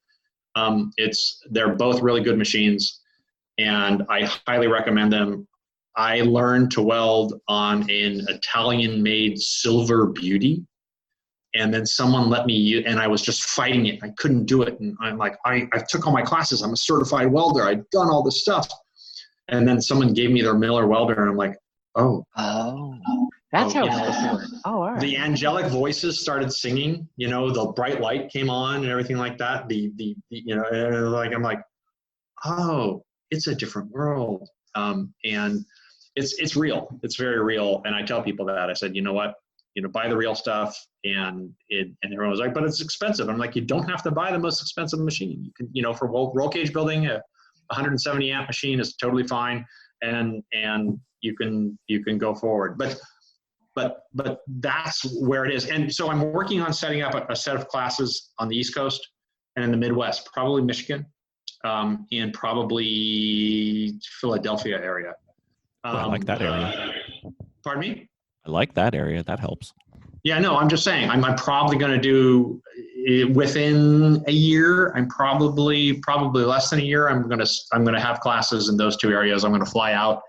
They're both really good machines, and I highly recommend them. I learned to weld on an Italian-made Silver Beauty, and then someone let me use, and I was just fighting it. I couldn't do it, and I'm like, I took all my classes. I'm a certified welder. I've done all this stuff, and then someone gave me their Miller welder, and I'm like, that's how it's supposed to work. Oh, all right. The angelic voices started singing. You know, the bright light came on and everything like that. You know, like I'm like, oh, it's a different world, and it's real. It's very real. And I tell people that. I said, you know what? You know, buy the real stuff. And everyone was like, but it's expensive. I'm like, you don't have to buy the most expensive machine. You can, you know, for roll cage building, a 170 amp machine is totally fine. And you can go forward. But that's where it is. And so I'm working on setting up a set of classes on the East Coast and in the Midwest, probably Michigan, and probably Philadelphia area. I like that area. Pardon me? I like that area. That helps. Yeah, no, I'm just saying, I'm probably going to do within a year. I'm probably less than a year. I'm going to have classes in those two areas. I'm going to fly out.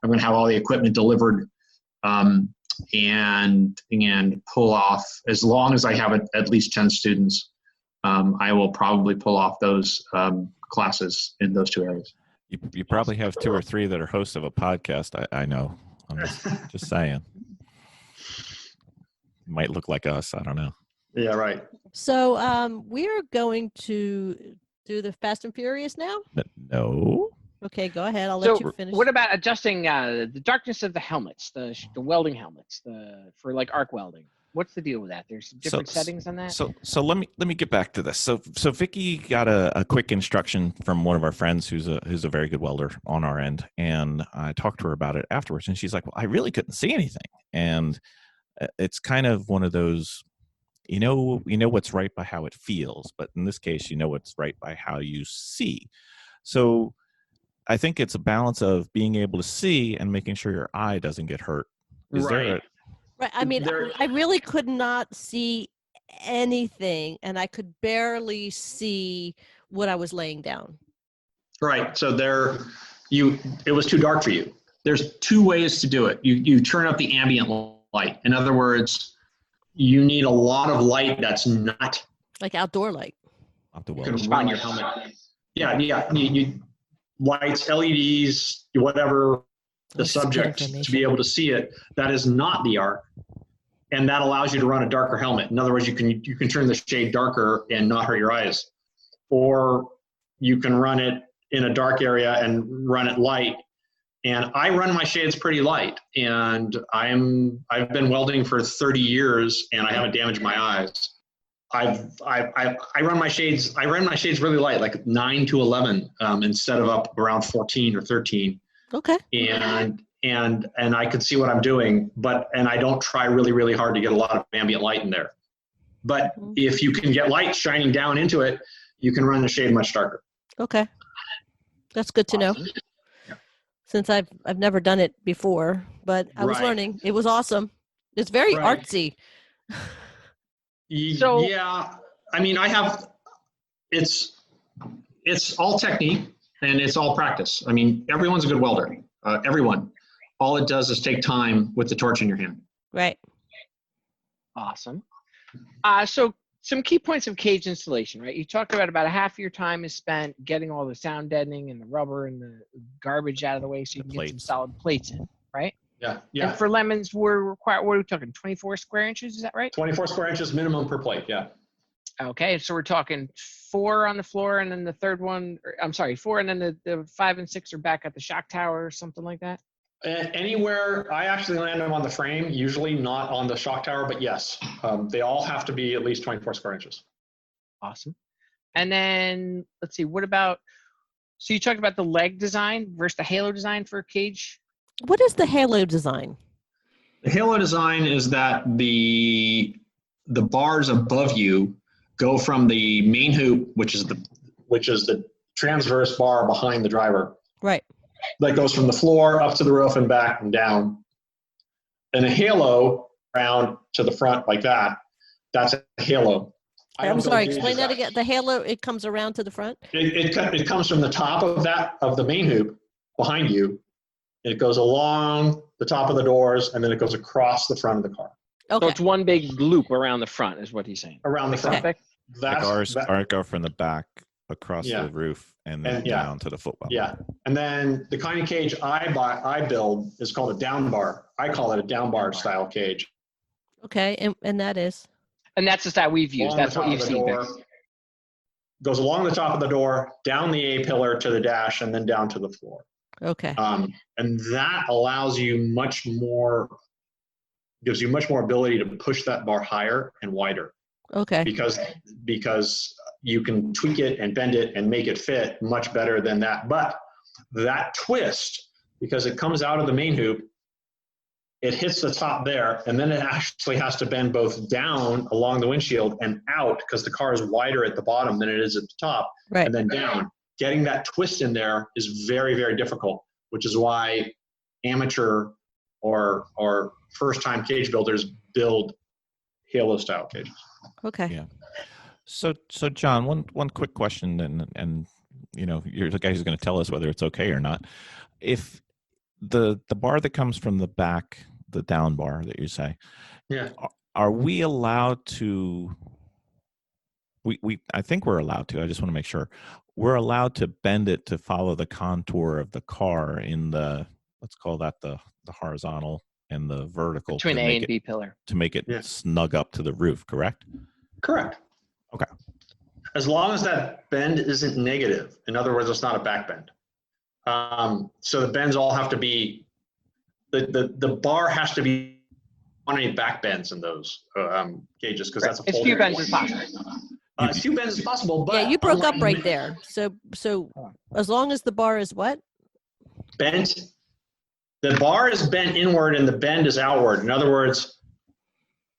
I'm going to have all the equipment delivered, and pull off. As long as I have at least 10 students, I will probably pull off those classes in those two areas. You probably have 2 or 3 that are hosts of a podcast. I know. I'm just saying. Might look like us. I don't know. Yeah, right. So we're going to do the Fast and Furious now. But no. Okay, go ahead. I'll let So you finish. what about adjusting the darkness of the helmets, the welding helmets, for like arc welding? What's the deal with that? There's different settings on that. So let me get back to this. So Vicki got a quick instruction from one of our friends who's a very good welder on our end, and I talked to her about it afterwards, and she's like, "Well, I really couldn't see anything," and it's kind of one of those, you know what's right by how it feels, but in this case, you know what's right by how you see. So I think it's a balance of being able to see and making sure your eye doesn't get hurt. Right. Right. I mean, I really could not see anything, and I could barely see what I was laying down. Right. So it was too dark for you. There's 2 ways to do it. You turn up the ambient light. In other words, you need a lot of light that's not Like outdoor light. can run your helmet. Yeah. You lights, LEDs, whatever the That's good subject information. to be able to see it. That is not the arc, and that allows you to run a darker helmet. In other words, you can turn the shade darker and not hurt your eyes, or you can run it in a dark area and run it light. And I run my shades pretty light, and I've been welding for 30 years, and I haven't damaged my eyes. I run my shades really light, like 9 to 11, instead of up around 14 or 13. Okay. And I can see what I'm doing, and I don't try really, really hard to get a lot of ambient light in there. But if you can get light shining down into it, you can run the shade much darker. Okay. That's good to know. Since I've never done it before, but I was learning. It was awesome. It's very artsy. So yeah, I mean, it's all technique and it's all practice. I mean, everyone's a good welder. Everyone. All it does is take time with the torch in your hand. Right. awesome. So some key points of cage installation, right? You talked about a half of your time is spent getting all the sound deadening and the rubber and the garbage out of the way so you can get some solid plates in, right? Yeah, yeah. And for lemons, we're required, what are we talking, 24 square inches, is that right? 24 square inches minimum per plate, yeah. Okay, so we're talking 4 on the floor and then the third one, I'm sorry, 4 and then the 5 and 6 are back at the shock tower or something like that? Anywhere, I actually land them on the frame, usually not on the shock tower, but yes, they all have to be at least 24 square inches. Awesome. And then, let's see, what about, so you talked about the leg design versus the halo design for a cage? What is the halo design? The halo design is that the bars above you go from the main hoop, which is the transverse bar behind the driver. Right. That goes from the floor up to the roof and back and down. And a halo around to the front like that, that's a halo. I'm sorry, explain that again. The halo, it comes around to the front? It comes from the top of the main hoop behind you. It goes along the top of the doors and then it goes across the front of the car. Okay. So it's one big loop around the front is what he's saying. Around the front. Okay. Like ours go from the back across the roof and then down to the footwell. Yeah. And then the kind of cage I build is called a down bar. I call it a down bar style cage. Okay, and that is? And that's the style we've used. That's what you've seen. Goes along the top of the door, down the A-pillar to the dash, and then down to the floor. Okay. And that allows you gives you much more ability to push that bar higher and wider. Okay. Because you can tweak it and bend it and make it fit much better than that. But that twist, because it comes out of the main hoop, it hits the top there, and then it actually has to bend both down along the windshield and out because the car is wider at the bottom than it is at the top, right. And then down. Getting that twist in there is very, very difficult, which is why amateur or first-time cage builders build halo-style cages. Okay. Yeah. So John, one quick question, and you know, you're the guy who's going to tell us whether it's okay or not. If the bar that comes from the back, the down bar that you say, Yeah. are we allowed to? I think we're allowed to. I just want to make sure we're allowed to bend it to follow the contour of the car in the, let's call that the horizontal and the vertical Between to A make and it B pillar. to make it Yeah. snug up to the roof. Correct. Correct. Okay. As long as that bend isn't negative. In other words, it's not a back bend. So the bends all have to be, the bar has to be on any back bends in those cages, because that's a As few bends as possible. As few bends as possible, but Yeah, you broke up unlike right there. So as long as the bar is what? bent, the bar is bent inward and the bend is outward. In other words,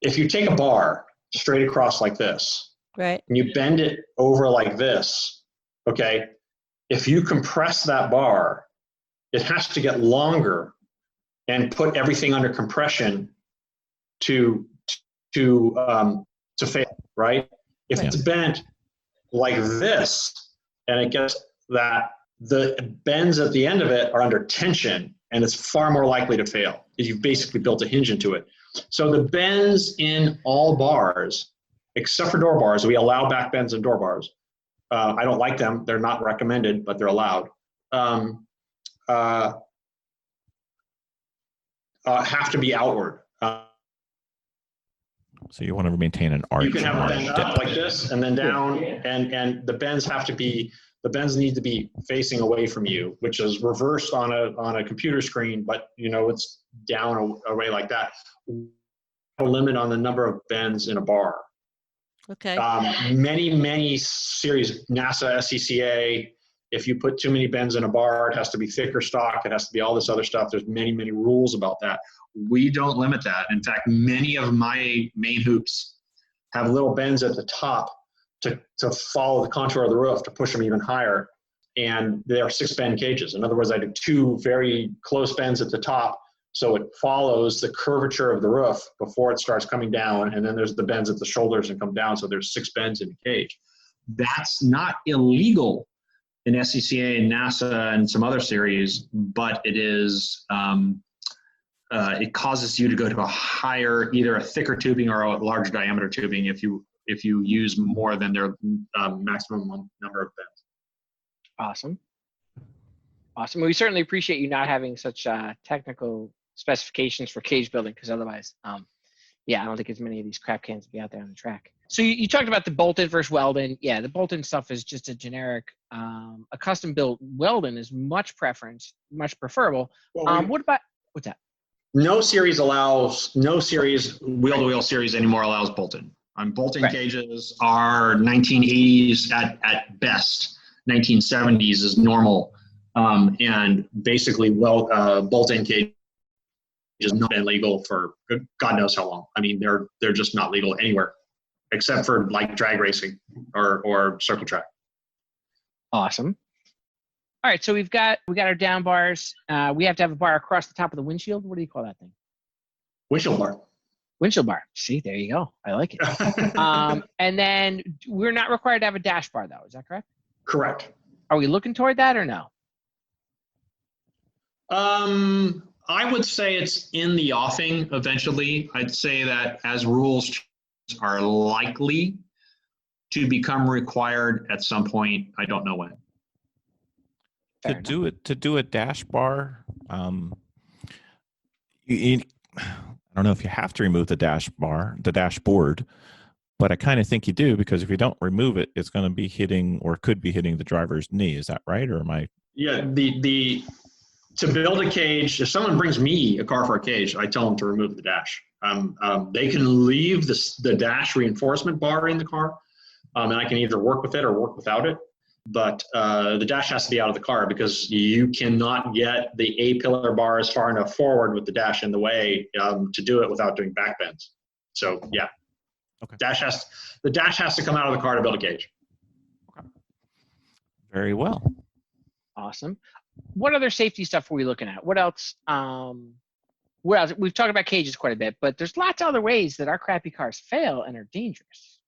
if you take a bar straight across like this Right. and you bend it over like this, okay, if you compress that bar, it has to get longer and put everything under compression to fail, right? If it's bent like this and it gets that, the bends at the end of it are under tension and it's far more likely to fail because you've basically built a hinge into it. So the bends in all bars, except for door bars, we allow back bends in door bars. I don't like them. They're not recommended, but they're allowed. Have to be outward. So you want to maintain an arch. You can have a bend up like this and then down, and the bends have to be, the bends need to be facing away from you, which is reversed on a computer screen, but you know, it's down away like that. A limit on the number of bends in a bar. Okay. Many series, NASA, SCCA, if you put too many bends in a bar, it has to be thicker stock, it has to be all this other stuff. There's many rules about that. We don't limit that. In fact, many of my main hoops have little bends at the top to follow the contour of the roof to push them even higher. And they are 6-bend cages. In other words, I do 2 very close bends at the top, so it follows the curvature of the roof before it starts coming down. And then there's the bends at the shoulders and come down. So there's 6 bends in the cage. That's not illegal in SCCA and NASA and some other series, but it is, it causes you to go to a higher, either a thicker tubing or a larger diameter tubing if you use more than their maximum number of bends. Awesome. Awesome. We certainly appreciate you not having such technical specifications for cage building, because otherwise, yeah, I don't think as many of these crap cans would be out there on the track. So you talked about the bolt-in versus weld-in. Yeah, the bolt-in stuff is just a generic. A custom-built weld-in is much preferable. Well, What about, what's that? No series wheel-to-wheel series anymore allows bolt-in. Bolt-in cages are 1980s at best. 1970s is normal. And basically, bolt-in cage has not been legal for God knows how long. I mean, they're just not legal anywhere, except for like drag racing or circle track. Awesome. All right, so we got our down bars. We have to have a bar across the top of the windshield. What do you call that thing? Windshield bar. Windshield bar. See, there you go. I like it. And then we're not required to have a dash bar, though. Is that correct? Correct. Are we looking toward that or no? I would say it's in the offing eventually. I'd say that as rules are likely to become required at some point. I don't know when. To do a dash bar, I don't know if you have to remove the dashboard, but I kind of think you do, because if you don't remove it, it's going to be hitting or could be hitting the driver's knee. Is that right, or am I? Yeah, to build a cage, if someone brings me a car for a cage, I tell them to remove the dash. They can leave the dash reinforcement bar in the car, and I can either work with it or work without it. But the dash has to be out of the car, because you cannot get the A-pillar bars far enough forward with the dash in the way to do it without doing back bends. So yeah, okay. The dash has to come out of the car to build a cage. Okay. Very well. Awesome. What other safety stuff were we looking at? What else? What else? We've talked about cages quite a bit, but there's lots of other ways that our crappy cars fail and are dangerous.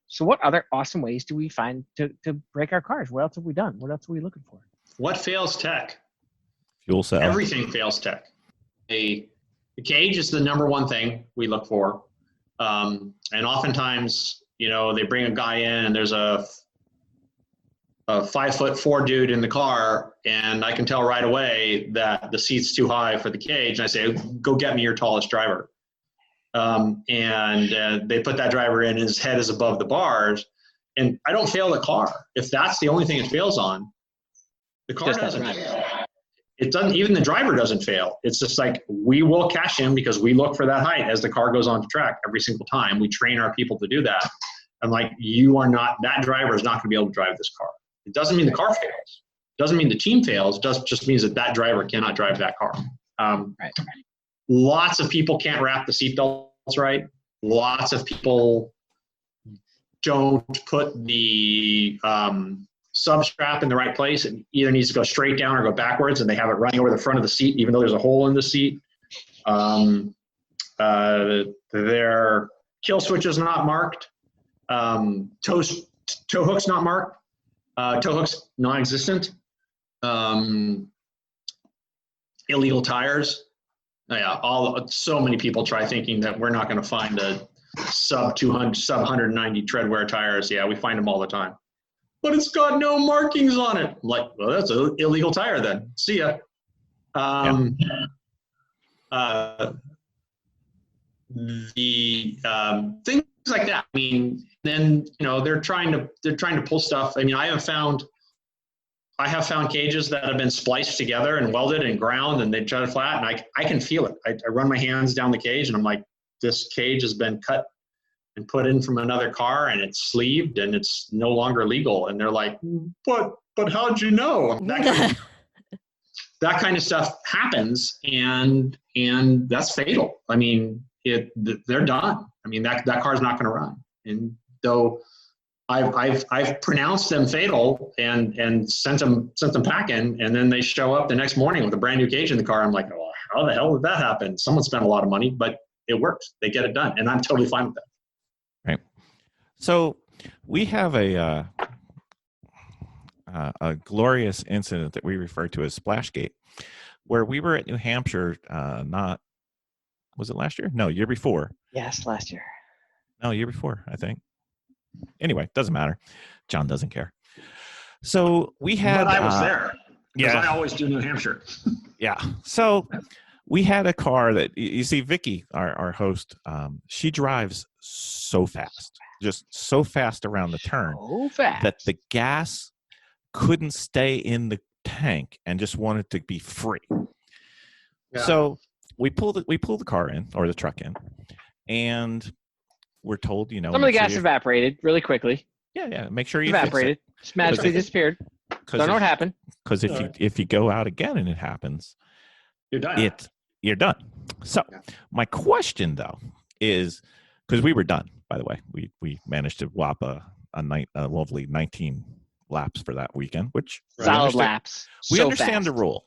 So what other awesome ways do we find to break our cars? What else have we done? What else are we looking for? What fails tech? Fuel cell. Everything fails tech. The cage is the number one thing we look for. And oftentimes, they bring a guy in and there's a 5'4" dude in the car, and I can tell right away that the seat's too high for the cage. And I say, go get me your tallest driver. And they put that driver in, his head is above the bars, and I don't fail the car. If that's the only thing it fails on, the car doesn't fail. It doesn't, even the driver doesn't fail. It's just like, we will catch him because we look for that height as the car goes onto track every single time. We train our people to do that. I'm like, that driver is not going to be able to drive this car. It doesn't mean the car fails. It doesn't mean the team fails. It just means that driver cannot drive that car. Right. Lots of people can't wrap the seatbelts right. Lots of people don't put the sub strap in the right place. It either needs to go straight down or go backwards, and they have it running over the front of the seat, even though there's a hole in the seat. Their kill switch is not marked. Tow hook's not marked. Tow hook's non-existent. Illegal tires. So many people try thinking that we're not going to find a sub 190 tread wear tires. Yeah, we find them all the time. But it's got no markings on it. I'm like, well, that's an illegal tire then. See ya. The things like that. I mean, then they're trying to pull stuff. I mean, I have found cages that have been spliced together and welded and ground, and they try to flat, and I can feel it. I run my hands down the cage, and I'm like, this cage has been cut and put in from another car, and it's sleeved, and it's no longer legal. And they're like, but how'd you know? That kind of stuff happens, and that's fatal. I mean, they're done. I mean, that car's not going to run. And though I've pronounced them fatal and sent them packing, and then they show up the next morning with a brand new cage in the car. I'm like, oh, how the hell did that happen? Someone spent a lot of money, but it works. They get it done, and I'm totally fine with that. Right. So we have a glorious incident that we refer to as Splashgate, where we were at New Hampshire. Was it last year? No, year before. Yes, last year. No, year before, I think. Anyway, doesn't matter. John doesn't care. So we had. But I was there. Yeah, I always do New Hampshire. Yeah. So we had a car that you see. Vicki, our host, she drives so fast, just so fast around the turn, So fast that the gas couldn't stay in the tank and just wanted to be free. Yeah. So we pull the car in, or the truck in, and we're told, some of the gas evaporated really quickly. Yeah. Make sure you evaporated. Just magically disappeared. Don't know what happened. Because if you go out again and it happens, you're done. You're done. So my question though is, because we were done, by the way, we managed to whop a lovely 19 laps for that weekend, which solid laps. We understand the rule,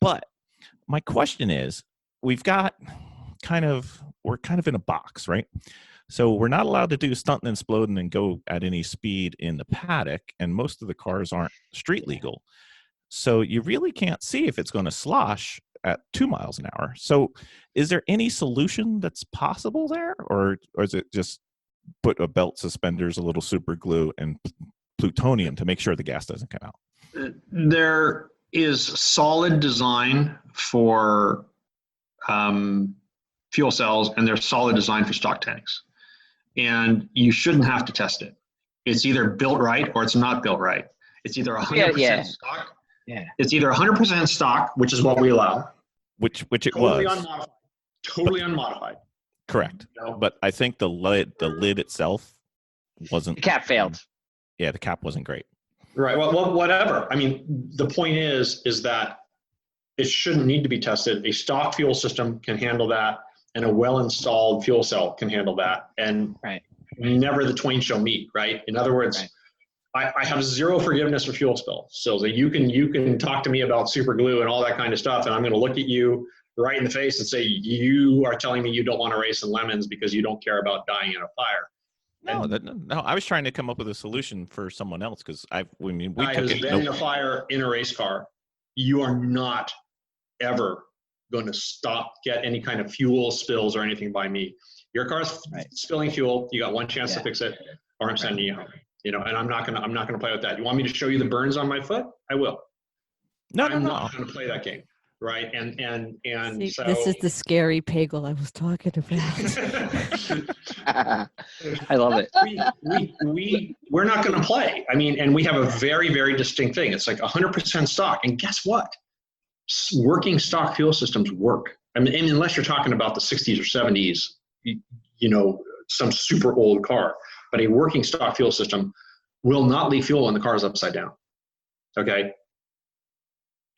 but my question is, we're kind of in a box, right? So we're not allowed to do stunting and exploding and go at any speed in the paddock, and most of the cars aren't street legal. So you really can't see if it's going to slosh at 2 miles an hour. So is there any solution that's possible there, or is it just put a belt suspenders, a little super glue, and plutonium to make sure the gas doesn't come out? There is solid design for fuel cells, and there's solid design for stock tanks. And you shouldn't have to test it. It's either built right or it's not built right. It's either 100% stock. Yeah. It's either 100% stock, which is what we allow. Which it totally was. Unmodified. Totally unmodified. Correct. But I think the lid itself wasn't. The cap failed. Yeah, the cap wasn't great. Right. Well, whatever. I mean, the point is that it shouldn't need to be tested. A stock fuel system can handle that, and a well-installed fuel cell can handle that. And never the twain shall meet, right? In other words, I have zero forgiveness for fuel spills. So you can talk to me about super glue and all that kind of stuff, and I'm going to look at you right in the face and say, you are telling me you don't want to race in lemons because you don't care about dying in a fire. No, I was trying to come up with a solution for someone else because we I took was it. been in a fire in a race car. You are not ever going to get any kind of fuel spills or anything by me. Your car's spilling fuel. You got one chance to fix it, or I'm sending you home. You know, and I'm not gonna play with that. You want me to show you the burns on my foot? I will. I'm not gonna play that game, right? And See, so this is the scary Pagel I was talking about. I love it. We're not going to play. I mean, and we have a very, very distinct thing. It's like 100% stock. And guess what? Working stock fuel systems work. I mean, and unless you're talking about the 60s or 70s, you know, some super old car. But a working stock fuel system will not leak fuel when the car is upside down. Okay?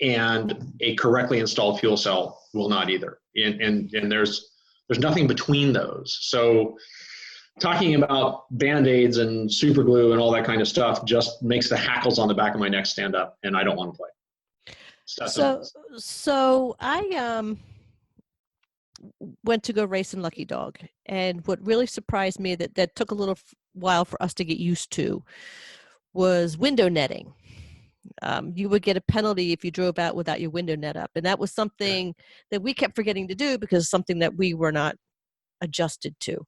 And a correctly installed fuel cell will not either. And there's nothing between those. So talking about Band-Aids and super glue and all that kind of stuff just makes the hackles on the back of my neck stand up, and I don't want to play. So I went to go race in Lucky Dog, and what really surprised me that took a little while for us to get used to was window netting. You would get a penalty if you drove out without your window net up. And that was something that we kept forgetting to do because it's something that we were not adjusted to.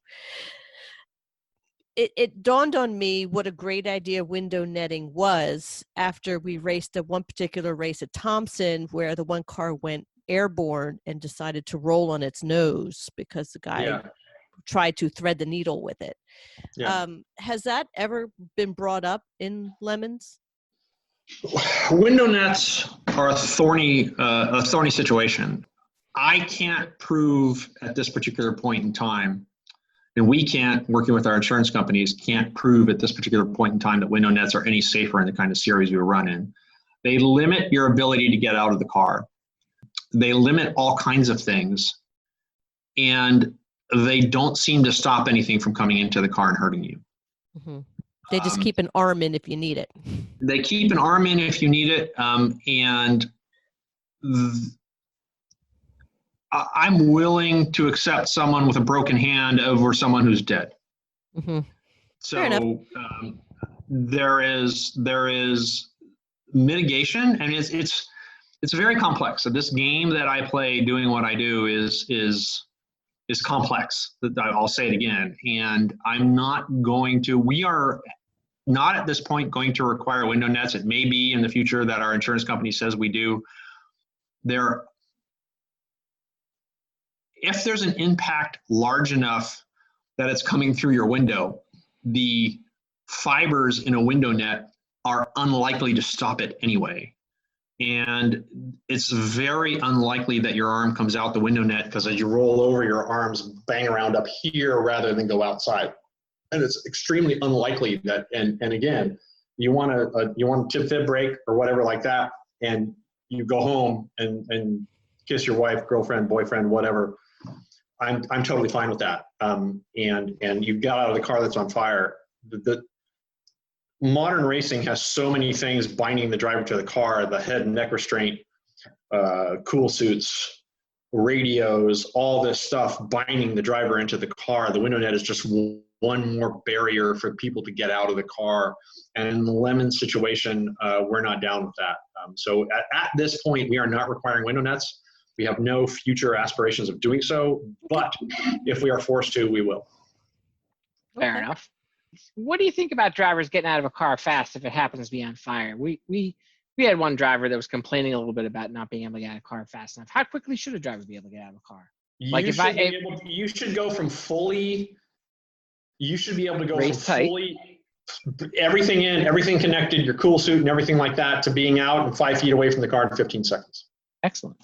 It dawned on me what a great idea window netting was after we raced one particular race at Thompson where the one car went airborne and decided to roll on its nose because the guy tried to thread the needle with it. Yeah. Has that ever been brought up in Lemons? Window nets are a thorny situation. I can't prove at this particular point in time, and we can't, working with our insurance companies, can't prove at this particular point in time that window nets are any safer in the kind of series we run in. They limit your ability to get out of the car. They limit all kinds of things, and they don't seem to stop anything from coming into the car and hurting you. Mm-hmm. They just keep an arm in if you need it. They keep an arm in if you need it, and I'm willing to accept someone with a broken hand over someone who's dead. Mm-hmm. So there is mitigation, and it's very complex. So this game that I play, doing what I do, is complex. I'll say it again, and I'm not going to. We are not at this point going to require window nets. It may be in the future that our insurance company says we do. If there's an impact large enough that it's coming through your window, the fibers in a window net are unlikely to stop it anyway. And it's very unlikely that your arm comes out the window net, because as you roll over, your arms bang around up here rather than go outside. And it's extremely unlikely that, and again, you want a tip fib break or whatever like that, and you go home and kiss your wife, girlfriend, boyfriend, whatever. I'm totally fine with that. And you got out of the car that's on fire. The modern racing has so many things binding the driver to the car: the head and neck restraint, cool suits, radios, all this stuff binding the driver into the car. The window net is just one more barrier for people to get out of the car. And in the Lemon situation, we're not down with that. So at this point, we are not requiring window nets. We have no future aspirations of doing so, but if we are forced to, we will. Fair enough. What do you think about drivers getting out of a car fast if it happens to be on fire? We had one driver that was complaining a little bit about not being able to get out of a car fast enough. How quickly should a driver be able to get out of a car? You should go from fully. You should be able to go from fully everything in, everything connected, your cool suit and everything like that, to being out and 5 feet away from the car in 15 seconds. Excellent.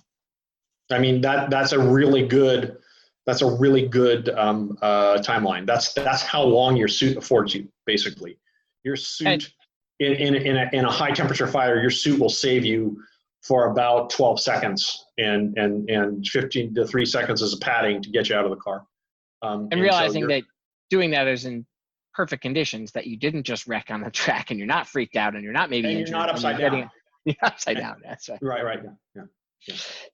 I mean, that's a really good timeline. That's how long your suit affords you, basically. Your suit in a high temperature fire, your suit will save you for about 12 seconds, and 15 to 3 seconds as a padding to get you out of the car. And realizing that doing that is in perfect conditions, that you didn't just wreck on the track, and you're not freaked out, and you're not maybe injured. You're not upside down. You're upside down. That's right. Right. Yeah.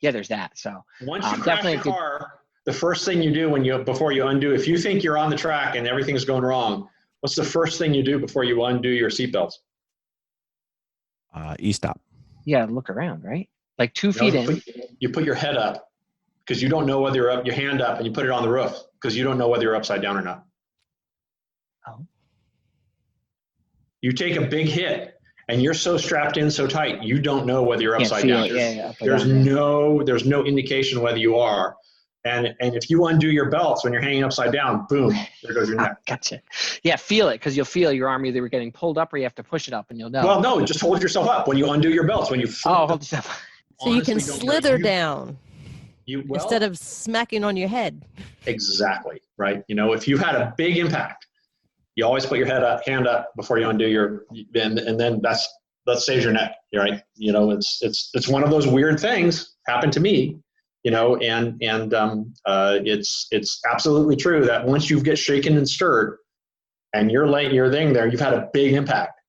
Yeah, there's that. So Once you crash definitely your a good- car, the first thing you do before you undo, if you think you're on the track and everything's going wrong, what's the first thing you do before you undo your seatbelts? E-stop. Yeah, look around, right? Like 2 feet in. You put your head up because you don't know whether you're up, your hand up, and you put it on the roof because you don't know whether you're upside down or not. Oh. You take a big hit and you're so strapped in so tight, you don't know whether you're Can't upside feel down. it. Yeah, up or There's down, there's no indication whether you are. And if you undo your belts when you're hanging upside down, boom, there goes your neck. Gotcha. Yeah, feel it, because you'll feel your arm either getting pulled up or you have to push it up, and you'll know. Well, no, just hold yourself up when you undo your belts. When you flip hold yourself. So you can honestly don't know. slither down Well, instead of smacking on your head. exactly, right? You know, if you've had a big impact, you always put your hand up before you undo your, and then that saves your neck, right? You know, it's one of those weird things happened to me, you know, and it's absolutely true that once you get shaken and stirred and you're there, you've had a big impact.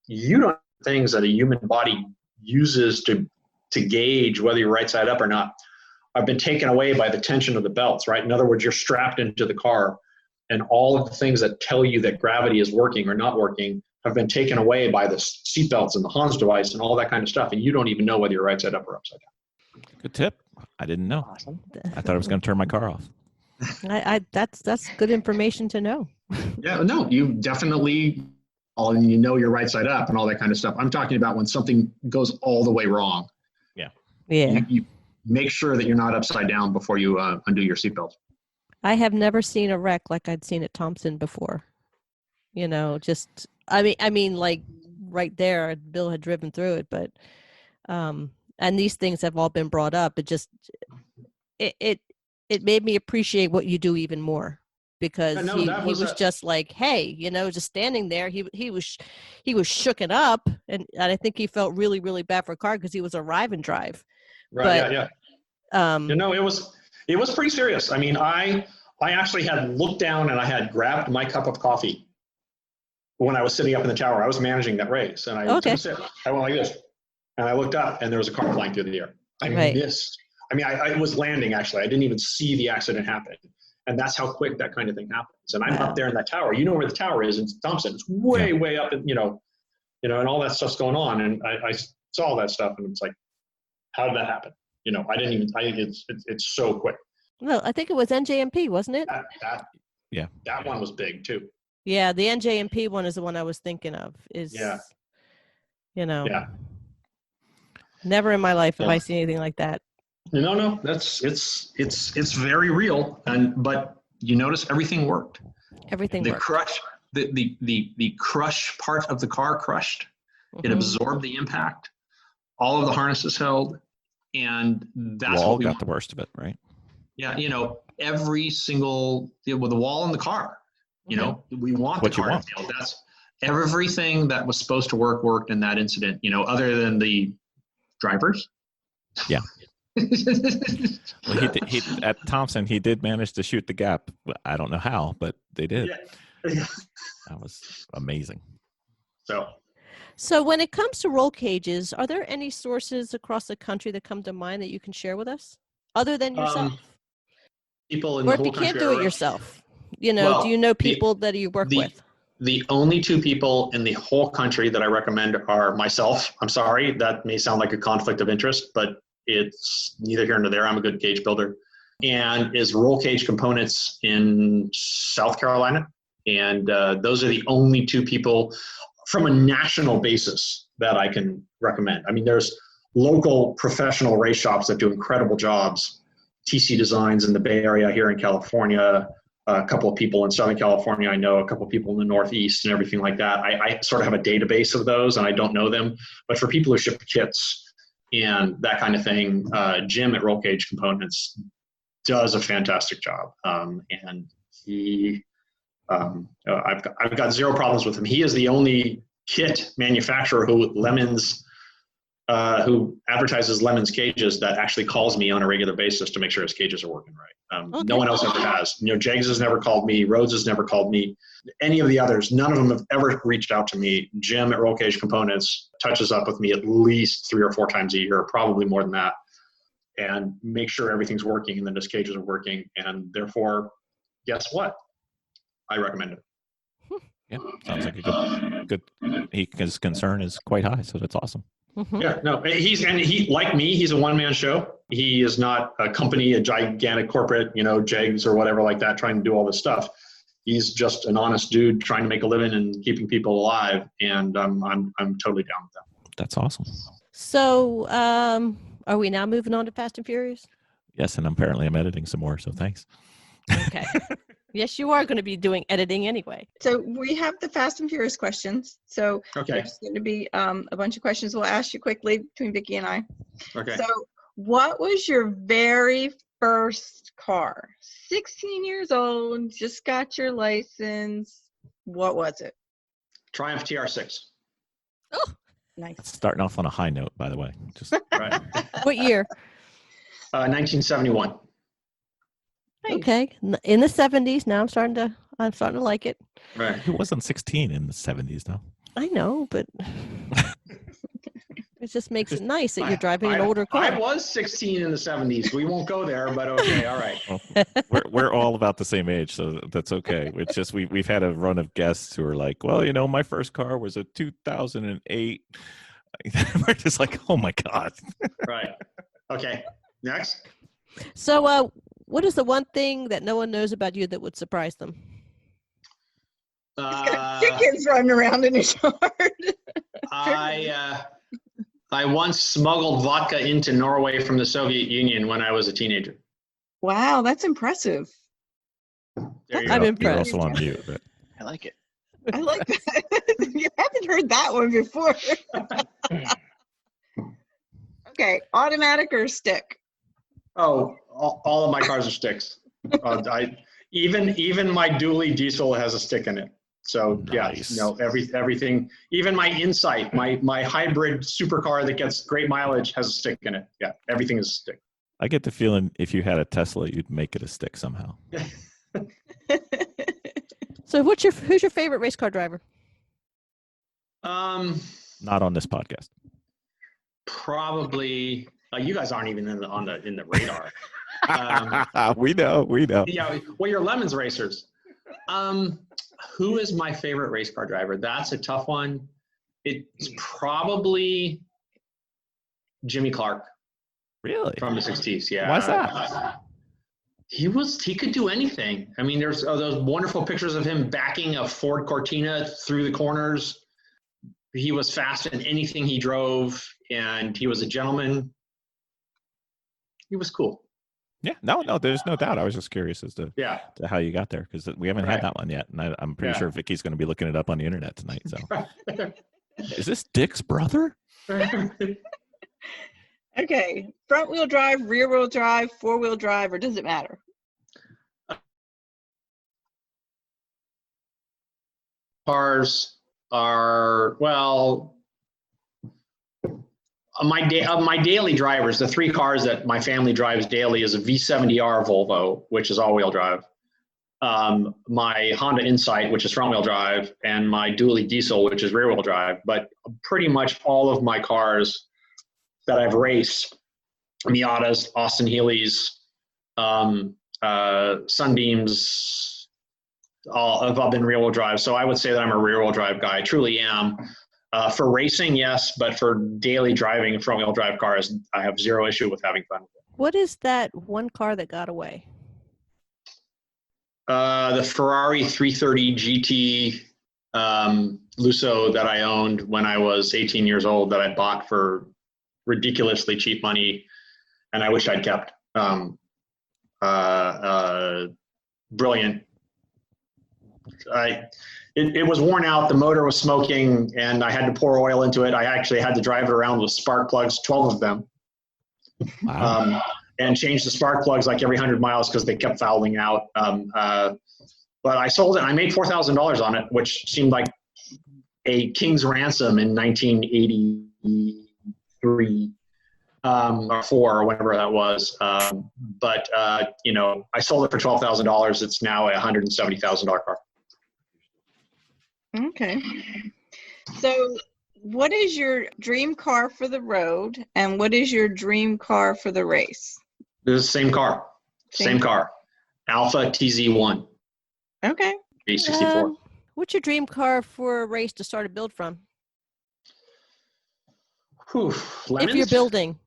You don't have things that a human body uses to gauge whether you're right side up or not. I've been taken away by the tension of the belts, right? In other words, you're strapped into the car, and all of the things that tell you that gravity is working or not working have been taken away by the seatbelts and the Hans device and all that kind of stuff, and you don't even know whether you're right side up or upside down. Good tip. I didn't know. Awesome. I thought I was going to turn my car off. That's good information to know. Yeah, no, you definitely, and you know you're right side up and all that kind of stuff. I'm talking about when something goes all the way wrong. Yeah. You make sure that you're not upside down before you undo your seatbelt. I have never seen a wreck like I'd seen at Thompson before. You know, just I mean, like right there, Bill had driven through it, but and these things have all been brought up. It just it made me appreciate what you do even more, because he was just like, hey, you know, just standing there. He was shooken up, and I think he felt really, really bad for a car because he was arrive and drive. Right. But, yeah. You know, it was pretty serious. I mean, I actually had looked down and I had grabbed my cup of coffee when I was sitting up in the tower. I was managing that race, and I took a sip. I went like this, and I looked up, and there was a car flying through the air. I missed. I mean, I was landing, actually. I didn't even see the accident happen. And that's how quick that kind of thing happens. And I'm up there in that tower. You know where the tower is in Thompson. It's way up, and, you know, and all that stuff's going on. And I saw all that stuff, and it's like, how did that happen? You know, I think it's so quick. Well, I think it was NJMP, wasn't it? That one was big too. Yeah, the NJMP one is the one I was thinking of. You know. Yeah. Never in my life have I seen anything like that. No, it's very real. But you notice everything worked. Everything worked. The crush part of the car crushed. Mm-hmm. It absorbed the impact. All of the harnesses held, and that's wall what we got the worst of it, right? Yeah, you know, every single with the wall in the car. You know, we want the car to fail. That's everything that was supposed to worked in that incident. You know, other than the drivers. Yeah. Well, he at Thompson, he did manage to shoot the gap. I don't know how, but they did. Yeah. That was amazing. So when it comes to roll cages, are there any sources across the country that come to mind that you can share with us, other than yourself? People in or the if whole you can't do it yourself, you know, well, do you know people that you work with? The only two people in the whole country that I recommend are myself. I'm sorry, that may sound like a conflict of interest, but it's neither here nor there. I'm a good cage builder. And is Roll Cage Components in South Carolina. And those are the only two people from a national basis that I can recommend. I mean, there's local professional race shops that do incredible jobs. TC Designs in the Bay Area here in California, a couple of people in Southern California I know, a couple of people in the Northeast and everything like that. I sort of have a database of those, and I don't know them. But for people who ship kits and that kind of thing, Jim at Roll Cage Components does a fantastic job. And he, I've got zero problems with him. He is the only kit manufacturer who Lemons who advertises Lemon's Cages that actually calls me on a regular basis to make sure his cages are working right. Okay. No one else ever has. Jegs has never called me. Rhodes has never called me. Any of the others, none of them have ever reached out to me. Jim at Roll Cage Components touches up with me at least 3 or 4 times a year, probably more than that, and make sure everything's working and that his cages are working. And therefore, guess what? I recommend it. Yeah, sounds like a good. His concern is quite high, so that's awesome. Mhm. Yeah, no, he like me, he's a one-man show. He is not a company, a gigantic corporate, Jegs or whatever like that, trying to do all this stuff. He's just an honest dude trying to make a living and keeping people alive, and I'm totally down with that. That's awesome. So, are we now moving on to Fast and Furious? Yes, and apparently I'm editing some more, so thanks. Okay. Yes, you are going to be doing editing anyway. So we have the Fast and Furious questions. So Okay. there's going to be a bunch of questions we'll ask you quickly between Vicki and I. Okay. So what was your very first car? 16 years old, just got your license. What was it? Triumph TR6. Oh, Nice. That's starting off on a high note, by the way. Just Right. what year? 1971. Nice. Okay, in the 70s. Now I'm starting to like it. Right. it wasn't 16 in the 70s, though. I know, but it just makes it nice that you're driving an older car. I was 16 in the 70s. We won't go there, but okay, all right. Well, we're all about the same age, so that's okay. It's just we've had a run of guests who are like, well, my first car was a 2008. We're just like, oh my god. Right. Okay. Next. So, what is the one thing that no one knows about you that would surprise them? Your kid's running around in his yard. I once smuggled vodka into Norway from the Soviet Union when I was a teenager. Wow, that's impressive. There you I'm go. You're impressed. also on mute, but I like it. I like that. You haven't heard that one before. Okay, automatic or stick? Oh, all of my cars are sticks. Even my dually diesel has a stick in it. So Nice. yeah, everything. Even my Insight, my hybrid supercar that gets great mileage has a stick in it. Yeah, everything is a stick. I get the feeling if you had a Tesla, you'd make it a stick somehow. So, who's your favorite race car driver? Not on this podcast. Probably. You guys aren't even in the radar. We know. Yeah, well, you're Lemons racers. Who is my favorite race car driver? That's a tough one. It's probably Jimmy Clark Really? from the 60s. Yeah. Why's that? He could do anything. I mean, there's those wonderful pictures of him backing a Ford Cortina through the corners. He was fast in anything he drove, and he was a gentleman. He was cool. Yeah. No, there's no doubt. I was just curious as to Yeah. how you got there because we haven't Right. had that one yet, and I'm pretty Yeah. sure Vicky's going to be looking it up on the internet tonight. So, is this Dick's brother? Okay, front wheel drive, rear wheel drive, 4-wheel drive, or does it matter? Cars are, well, my daily drivers, the 3 cars that my family drives daily is a V70R Volvo, which is all-wheel drive, my Honda Insight, which is front-wheel drive, and my dually diesel, which is rear-wheel drive. But pretty much all of my cars that I've raced, Miatas, Austin Healey's, Sunbeams, all have all been rear-wheel drive. So I would say that I'm a rear-wheel drive guy. I truly am. For racing, yes, but for daily driving and front-wheel drive cars, I have zero issue with having fun with it. What is that one car that got away? The Ferrari 330 GT Lusso that I owned when I was 18 years old that I bought for ridiculously cheap money, and I wish I'd kept. Brilliant. It was worn out. The motor was smoking, and I had to pour oil into it. I actually had to drive it around with spark plugs, 12 of them, Wow. and change the spark plugs like every 100 miles because they kept fouling out. But I sold it. I made $4,000 on it, which seemed like a king's ransom in 1984 3 or 4 or whatever that was. But you know, I sold it for $12,000. It's now a $170,000 car. Okay. So what is your dream car for the road, and what is your dream car for the race? This is the same car. Same car. Alpha TZ1. Okay. 364. What's your dream car for a race to start a build from? Whew, lemons? If you're building,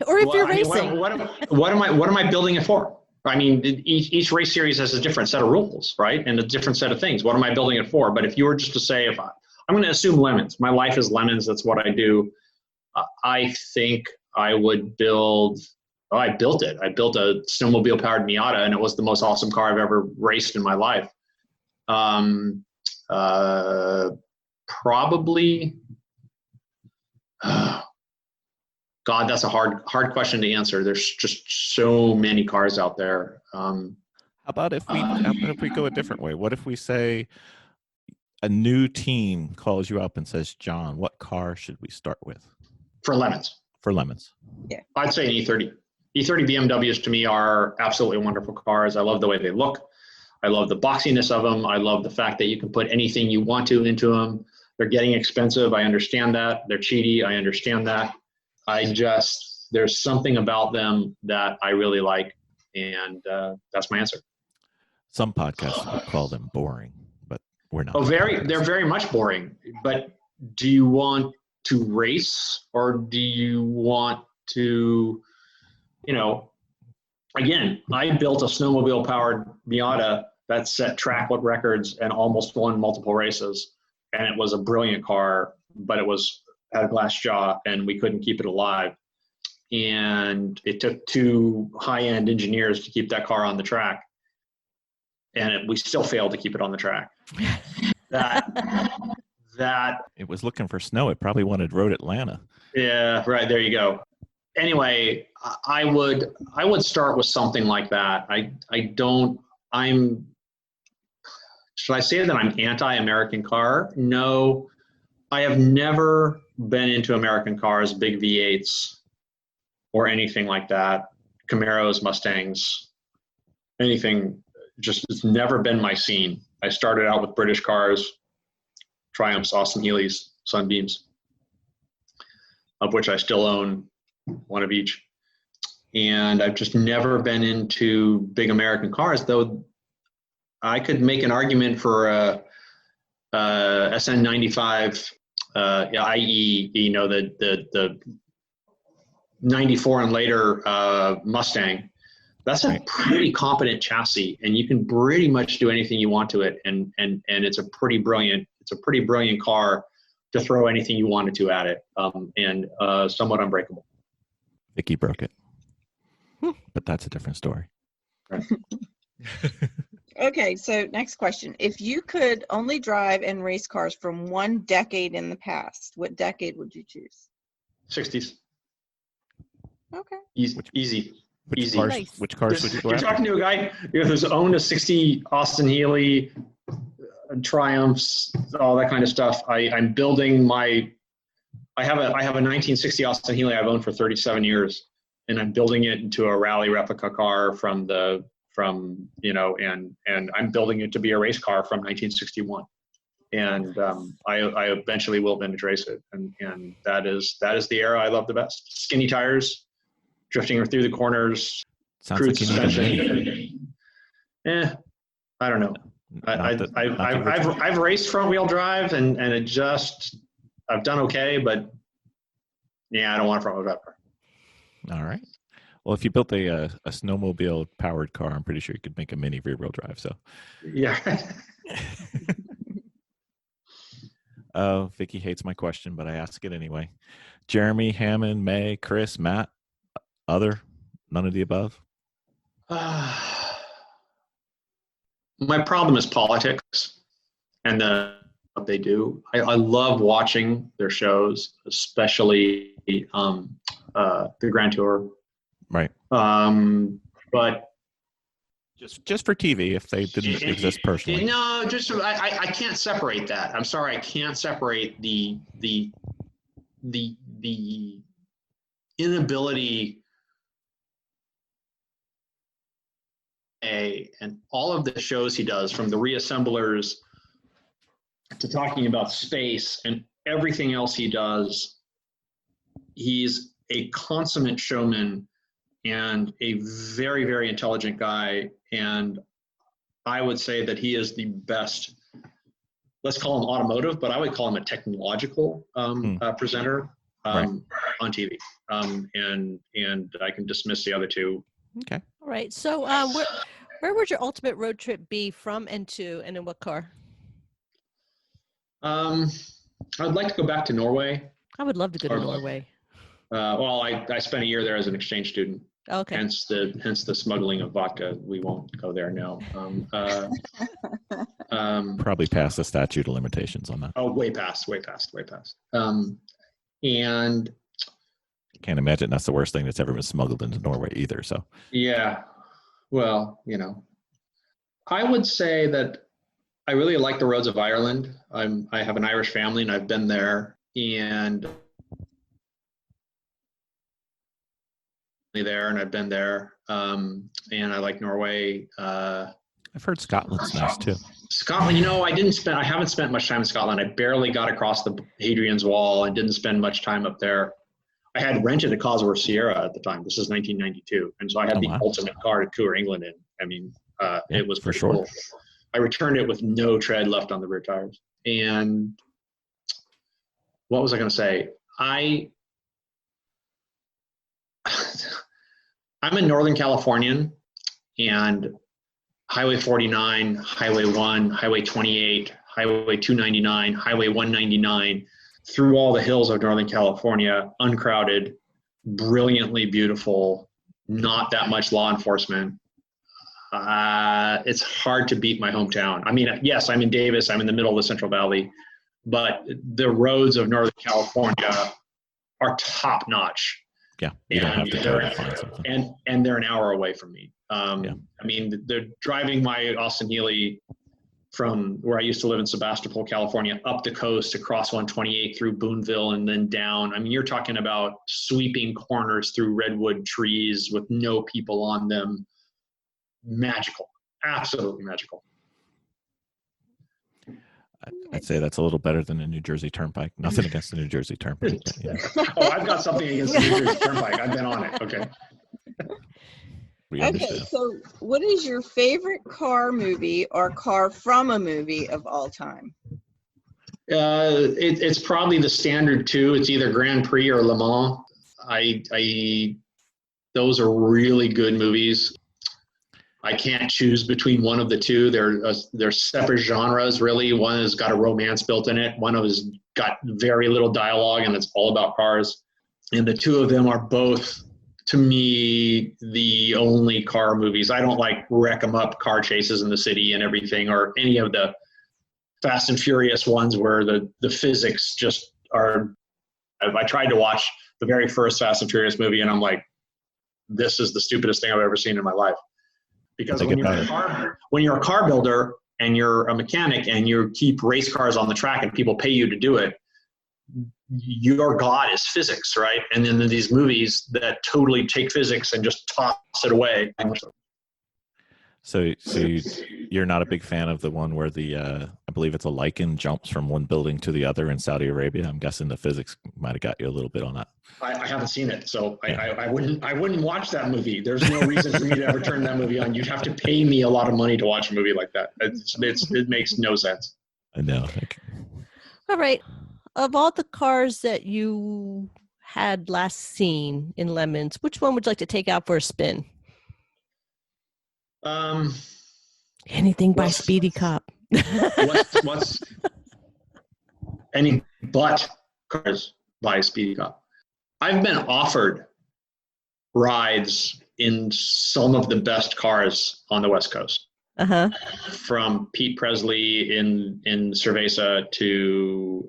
or if you're I mean, racing. what am I building it for? I mean, each race series has a different set of rules, right? And a different set of things. What am I building it for? But if you were just to say, I'm going to assume lemons. My life is lemons. That's what I do. I think I would build. Oh, I built it. I built a snowmobile-powered Miata, and it was the most awesome car I've ever raced in my life. Probably. God, that's a hard question to answer. There's just so many cars out there. How about if we go a different way? What if we say a new team calls you up and says, John, what car should we start with? For lemons. For lemons. Yeah. I'd say an E30. E30 BMWs to me are absolutely wonderful cars. I love the way they look. I love the boxiness of them. I love the fact that you can put anything you want to into them. They're getting expensive. I understand that. They're cheaty. I understand that. There's something about them that I really like. And that's my answer. Some podcasts would call them boring, but we're not. Oh, they're very much boring. But do you want to race, or do you want to, you know, again, I built a snowmobile powered Miata that set track records and almost won multiple races. And it was a brilliant car, but it had a glass jaw and we couldn't keep it alive. And it took 2 high-end engineers to keep that car on the track. And we still failed to keep it on the track. That it was looking for snow. It probably wanted Road Atlanta. Yeah, right. There you go. Anyway, I would start with something like that. Should I say that I'm anti-American car? No, I have never been into American cars, big V8s or anything like that. Camaros, Mustangs, anything. Just, it's never been my scene. I started out with British cars, Triumphs, Austin Healey's, Sunbeams, of which I still own one of each. And I've just never been into big American cars, though I could make an argument for a SN95 IE, you know, the 94 and later Mustang. That's a pretty competent chassis, and you can pretty much do anything you want to it, and it's a pretty brilliant car to throw anything you wanted to at it, and somewhat unbreakable. Vicki broke it, but that's a different story. Right. Okay, so next question. If you could only drive and race cars from one decade in the past, what decade would you choose? 60s. Okay. Easy. Which cars would you go You're after? talking to a guy who's owned a 60 Austin Healey, Triumphs, all that kind of stuff. I'm building I have a 1960 Austin Healey I've owned for 37 years, and I'm building it into a rally replica car from you know, and I'm building it to be a race car from 1961. And I eventually will vintage race it, and that is the era I love the best. Skinny tires, drifting through the corners, Sounds crude like you need a suspension. I don't know. I've raced front wheel drive, and I've done okay, but yeah, I don't want a front wheel drive car. All right. Well, if you built a snowmobile powered car, I'm pretty sure you could make a mini rear wheel drive. So Yeah. Vicki hates my question, but I ask it anyway. Jeremy, Hammond, May, Chris, Matt, other, none of the above? My problem is politics and what they do. I love watching their shows, especially the Grand Tour. Right. But just for TV, if they didn't exist personally. No, I can't separate that. I'm sorry, I can't separate the inability and all of the shows he does, from the reassemblers to talking about space and everything else he does, he's a consummate showman and a very, very intelligent guy. And I would say that he is the best, let's call him automotive, but I would call him a technological presenter on TV. And I can dismiss the other two. Okay. All right. So where would your ultimate road trip be from and to, and in what car? I'd like to go back to Norway. I would love to go to Norway. Well, I spent a year there as an exchange student. Okay. Hence the smuggling of vodka. We won't go there now. Probably past the statute of limitations on that. Oh, way past. And Can't imagine that's the worst thing that's ever been smuggled into Norway either. So yeah, well, I would say that I really like the roads of Ireland. I have an Irish family and I've been there, and I've been there. And I like Norway. I've heard Scotland's nice too. Scotland, I haven't spent much time in Scotland. I barely got across the Hadrian's Wall and didn't spend much time up there. I had rented a Cosworth Sierra at the time. This is 1992. And so I had the ultimate car to tour England in. I mean, it was for sure. Cool. I returned it with no tread left on the rear tires. And what was I going to say? I'm a Northern Californian, and Highway 49, Highway 1, Highway 28, Highway 299, Highway 199, through all the hills of Northern California, uncrowded, brilliantly beautiful, not that much law enforcement. It's hard to beat my hometown. I mean, yes, I'm in Davis. I'm in the middle of the Central Valley, but the roads of Northern California are top notch. Yeah, you don't have to go to find something. And they're an hour away from me. I mean, they're driving my Austin Healey from where I used to live in Sebastopol, California, up the coast, across 128 through Boonville and then down. I mean, you're talking about sweeping corners through redwood trees with no people on them. Magical, absolutely magical. I'd say that's a little better than the New Jersey Turnpike. Nothing against the New Jersey Turnpike. But, Oh, I've got something against the New Jersey Turnpike. I've been on it. Okay. Okay, so what is your favorite car movie or car from a movie of all time? It's probably the standard two. It's either Grand Prix or Le Mans. Those are really good movies. I can't choose between one of the two. They're separate genres, really. One has got a romance built in it. One has got very little dialogue, and it's all about cars. And the two of them are both, to me, the only car movies. I don't like wreck 'em up car chases in the city and everything, or any of the Fast and Furious ones where the physics just are. I tried to watch the very first Fast and Furious movie, and I'm like, this is the stupidest thing I've ever seen in my life. Because when you're a car builder and you're a mechanic and you keep race cars on the track and people pay you to do it, your God is physics, right? And then these movies that totally take physics and just toss it away. So you're not a big fan of the one where I believe it's a lichen jumps from one building to the other in Saudi Arabia. I'm guessing the physics might have got you a little bit on that. I haven't seen it, so I wouldn't watch that movie. There's no reason for me to ever turn that movie on. You'd have to pay me a lot of money to watch a movie like that. It makes no sense. I know. All right. Of all the cars that you had last seen in Lemons, which one would you like to take out for a spin? Anything by Speedy Cop. What's any but cars by Speedy Cop? I've been offered rides in some of the best cars on the West Coast. Uh-huh. From Pete Presley in Cerveza to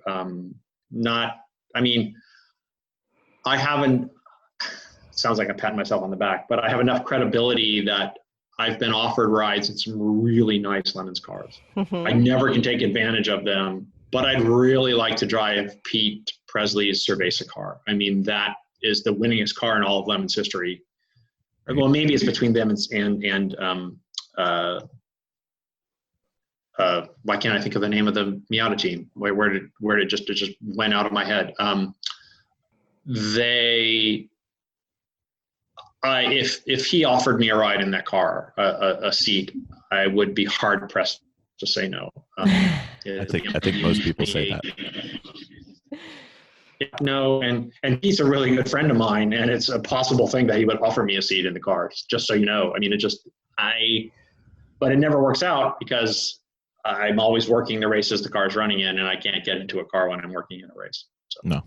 I haven't, sounds like I'm patting myself on the back, but I have enough credibility that I've been offered rides in some really nice Lemons cars. Mm-hmm. I never can take advantage of them, but I'd really like to drive Pete Presley's Cerveza car. I mean, that is the winningest car in all of Lemon's history. Well, maybe it's between them and why can't I think of the name of the Miata team? Where did it just went out of my head? If he offered me a ride in that car, a seat, I would be hard pressed to say no. I think most people say that. No, and he's a really good friend of mine, and it's a possible thing that he would offer me a seat in the car. Just so you know, I mean, but it never works out because I'm always working the races the car's running in, and I can't get into a car when I'm working in a race. So. No.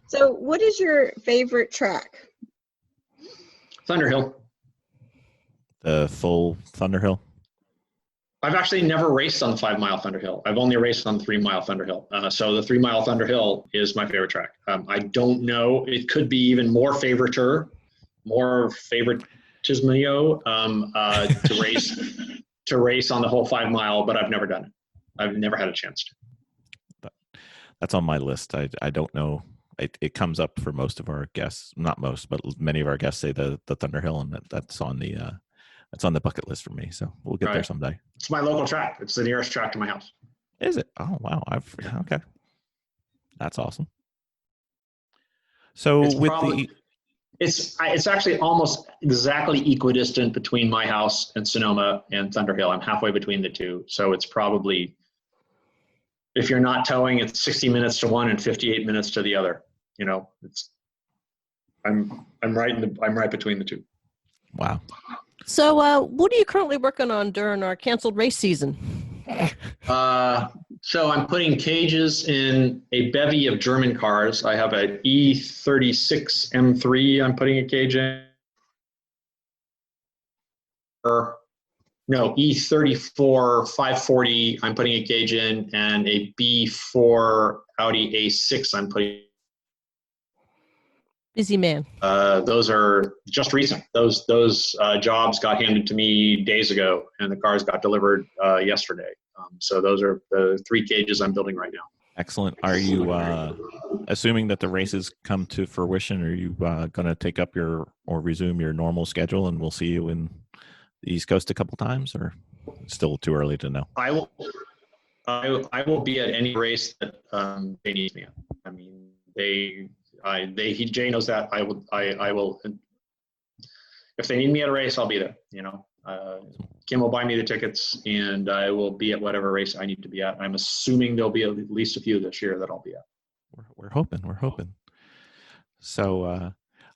So what is your favorite track? Thunderhill. The full Thunderhill? I've actually never raced on the 5 Mile Thunderhill. I've only raced on the 3 Mile Thunderhill. So the 3 Mile Thunderhill is my favorite track. I don't know. It could be even more favoritismo to race on the whole 5 Mile, but I've never done it. I've never had a chance to. That's on my list. I don't know. It comes up for most of our guests, not most, but many of our guests say the Thunderhill, and that's on the bucket list for me. So we'll get there someday. It's my local track. It's the nearest track to my house. Is it? Oh wow! Okay, that's awesome. So it's actually almost exactly equidistant between my house and Sonoma and Thunderhill. I'm halfway between the two, so it's probably, if you're not towing, it's 60 minutes to one and 58 minutes to the other. You know, I'm right between the two. Wow. So, what are you currently working on during our canceled race season? So I'm putting cages in a bevy of German cars. I have an E36 M3 I'm putting a cage in. No, E34 540 I'm putting a cage in, and a B4 Audi A6 I'm putting. Busy man. Those are just recent. Those jobs got handed to me days ago, and the cars got delivered yesterday. So those are the 3 cages I'm building right now. Excellent. Are you assuming that the races come to fruition? Are you going to take up or resume your normal schedule, and we'll see you in the East Coast a couple times, or still too early to know? I will be at any race that they need me at. I mean, Jay knows that. I will. If they need me at a race, I'll be there. You know, Kim will buy me the tickets, and I will be at whatever race I need to be at. I'm assuming there'll be at least a few this year that I'll be at. We're hoping. So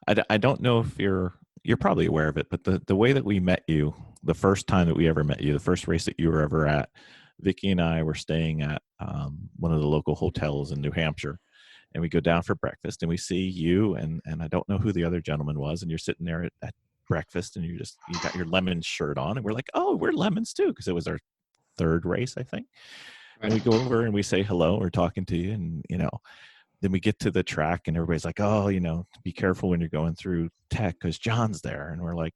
I don't know if you're probably aware of it, but the way that we met you, the first time that we ever met you, the first race that you were ever at, Vicki and I were staying at one of the local hotels in New Hampshire. And we go down for breakfast, and we see you, and I don't know who the other gentleman was, and you're sitting there at breakfast, and you got your Lemons shirt on, and we're like, oh, we're Lemons too, because it was our 3rd race, I think. And we go over and we say hello, we're talking to you, and then we get to the track, and everybody's like, oh, be careful when you're going through Tech, because John's there, and we're like,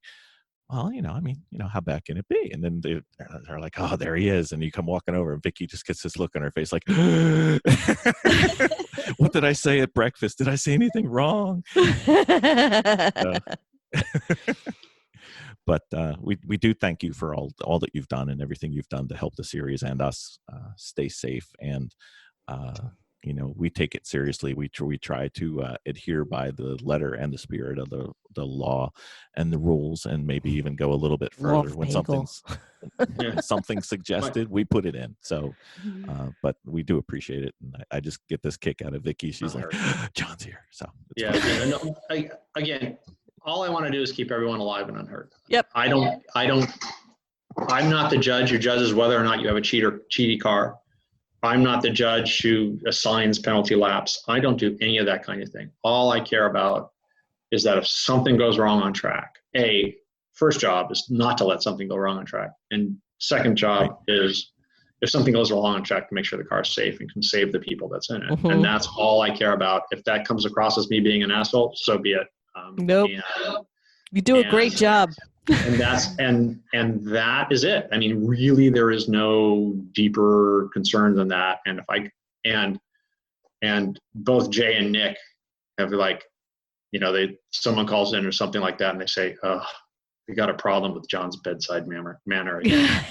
well, how bad can it be? And then they're like, oh, there he is. And you come walking over, and Vicki just gets this look on her face like, what did I say at breakfast? Did I say anything wrong? But we do thank you for all that you've done and everything you've done to help the series and us stay safe. And we take it seriously. We try to adhere by the letter and the spirit of the law and the rules, and maybe even go a little bit further when something's suggested. We put it in. So, but we do appreciate it, and I just get this kick out of Vicki. She's like, John's here. So again, all I want to do is keep everyone alive and unhurt. Yep. I'm not the judge who judges whether or not you have a cheaty car. I'm not the judge who assigns penalty laps. I don't do any of that kind of thing. All I care about is that if something goes wrong on track, first job is not to let something go wrong on track. And second job is if something goes wrong on track, to make sure the car is safe and can save the people that's in it. Mm-hmm. And that's all I care about. If that comes across as me being an asshole, so be it. Nope. You do a great job. And that is it. I mean, really, there is no deeper concern than that. And And both Jay and Nick have like, you know, someone calls in or something like that, and they say, "Oh, we got a problem with John's bedside manner again."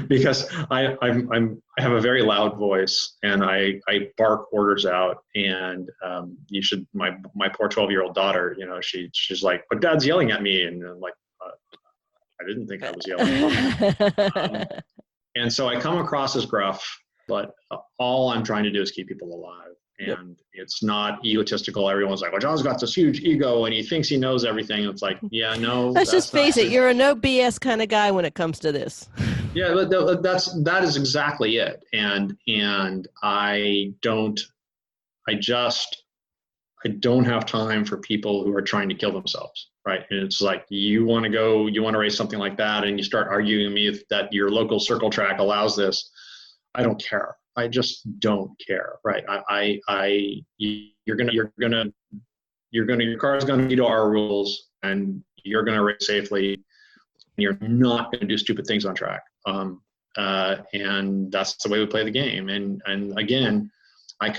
Because I have a very loud voice, and I bark orders out, and you should, my poor 12-year-old daughter, you know, she's like, "But Dad's yelling at me," and I'm like, I didn't think I was yelling. And so I come across as gruff, but all I'm trying to do is keep people alive. And it's not egotistical. Everyone's like, "Well, John's got this huge ego and he thinks he knows everything." It's like, yeah, no. Let's just face it. You're a no BS kind of guy when it comes to this. Yeah, that is exactly it. And I don't have time for people who are trying to kill themselves. Right. And it's like, you want to race something like that, and you start arguing with me that your local circle track allows this. I don't care. I just don't care. Right. Your car is going to meet our rules, and you're going to race safely, and you're not going to do stupid things on track. And that's the way we play the game. And again, I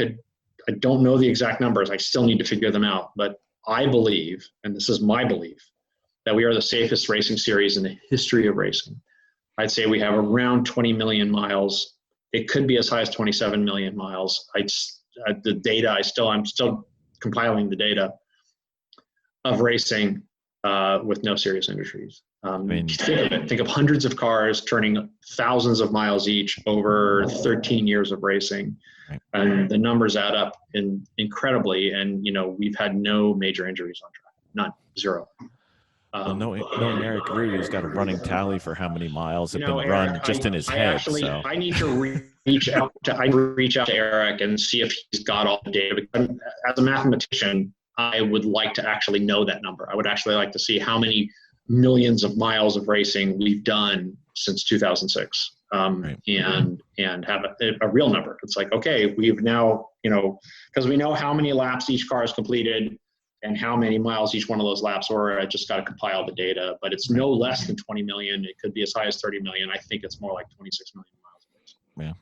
don't know the exact numbers. I still need to figure them out, but I believe, and this is my belief, that we are the safest racing series in the history of racing. I'd say we have around 20 million miles. It could be as high as 27 million miles. The data, I'm still compiling the data of racing with no serious injuries. Think of hundreds of cars turning thousands of miles each over 13 years of racing. And the numbers add up incredibly. And, you know, we've had no major injuries on track. None. Zero. Well, knowing Eric Rue, who's got a running tally for how many miles have been run just in his head. I need to reach out to Eric and see if he's got all the data. Because as a mathematician, I would like to actually know that number. I would actually like to see how many millions of miles of racing we've done since 2006. And have a real number. It's like, okay, we've now, you know, because we know how many laps each car has completed and how many miles each one of those laps were. I just got to compile the data, but it's no less than 20 million. It could be as high as 30 million. I think it's more like 26 million miles. Yeah.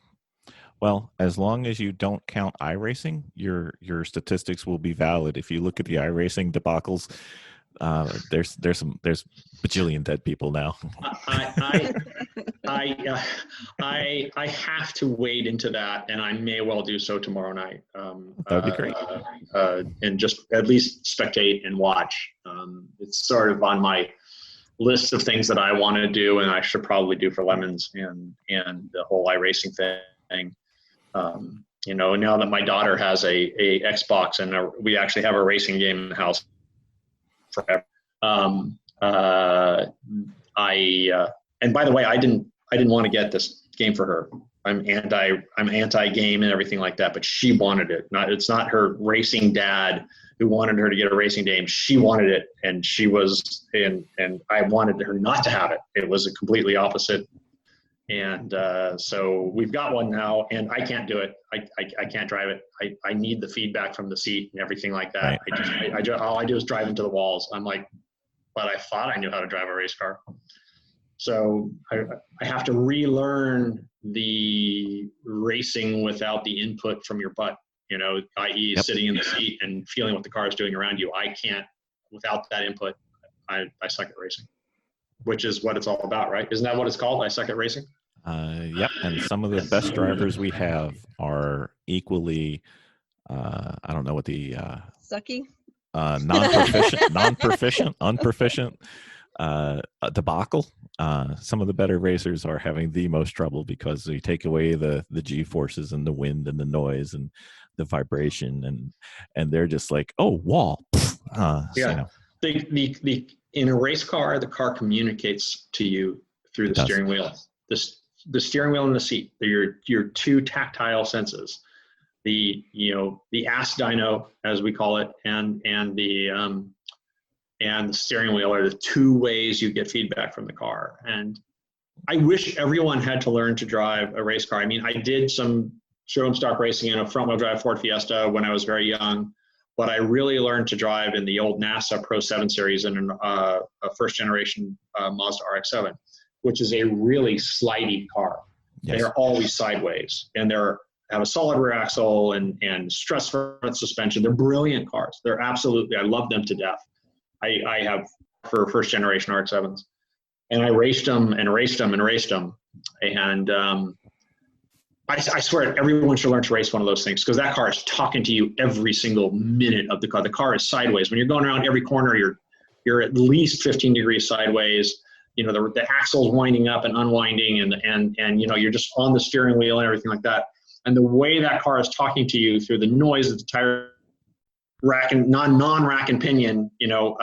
Well, as long as you don't count iRacing, your statistics will be valid. If you look at the iRacing debacles, there's bajillion dead people now. I have to wade into that, and I may well do so tomorrow night. That'd be great. And just at least spectate and watch. It's sort of on my list of things that I want to do, and I should probably do for Lemons and the whole iRacing thing. You know, now that my daughter has a Xbox, and we actually have a racing game in the house forever. And by the way, I didn't want to get this game for her. I'm anti-game and everything like that, but she wanted it. It's not her racing dad who wanted her to get a racing game. She wanted it, and and I wanted her not to have it. It was a completely opposite. And so we've got one now, and I can't do it. I can't drive it. I need the feedback from the seat and everything like that. Right. All I do is drive into the walls. I'm like, but I thought I knew how to drive a race car. So I have to relearn the racing without the input from your butt, you know, i.e. sitting in the seat and feeling what the car is doing around you. I can't, without that input, I suck at racing, which is what it's all about, right? Isn't that what it's called? I suck at racing? Yep. And some of the best drivers we have are equally, I don't know what the sucky, non-proficient, unproficient debacle. Some of the better racers are having the most trouble because they take away the G forces and the wind and the noise and the vibration, and they're just like, oh, wall. Yeah. So, you know. In a race car, the car communicates to you through the steering wheel. The steering wheel and the seat, they're your two tactile senses. The ass dyno, as we call it, and the steering wheel are the two ways you get feedback from the car. And I wish everyone had to learn to drive a race car. I mean, I did some showroom stock racing in a front wheel drive Ford Fiesta when I was very young. But I really learned to drive in the old NASA Pro 7 series and a first generation Mazda RX-7, which is a really slidey car. Yes. They're always sideways, and they're have a solid rear axle and stress front suspension. They're brilliant cars. They're absolutely, I love them to death. I have for first generation RX-7s, and I raced them and raced them and raced them. And I swear everyone should learn to race one of those things, because that car is talking to you every single minute of the car. The car is sideways. When you're going around every corner, you're at least 15 degrees sideways. You know, the axle's winding up and unwinding, and you know, you're just on the steering wheel and everything like that. And the way that car is talking to you through the noise of the tire rack and non-rack and pinion, you know,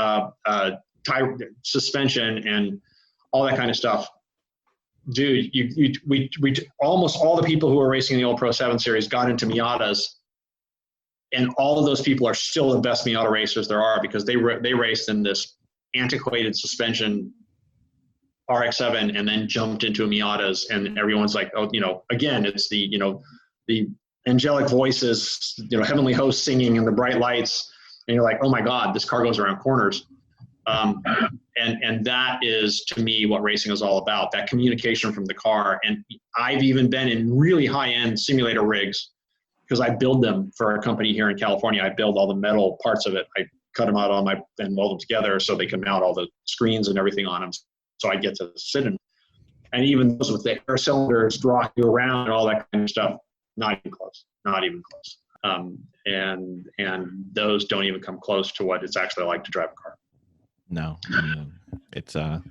tire suspension and all that kind of stuff. Dude, we almost all the people who were racing the old Pro 7 Series got into Miatas, and all of those people are still the best Miata racers there are, because they raced in this antiquated suspension RX-7 and then jumped into Miatas, and everyone's like, oh, you know, again, it's the, you know, the angelic voices, you know, heavenly hosts singing and the bright lights, and you're like, oh my God, this car goes around corners. And that is, to me, what racing is all about, that communication from the car. And I've even been in really high-end simulator rigs, because I build them for a company here in California. I build all the metal parts of it. I cut them out and weld them together so they can mount all the screens and everything on them. So I get to sit in. And even those with the air cylinders drawing you around and all that kind of stuff, not even close. Not even close. And those don't even come close to what it's actually like to drive a car. No, it's a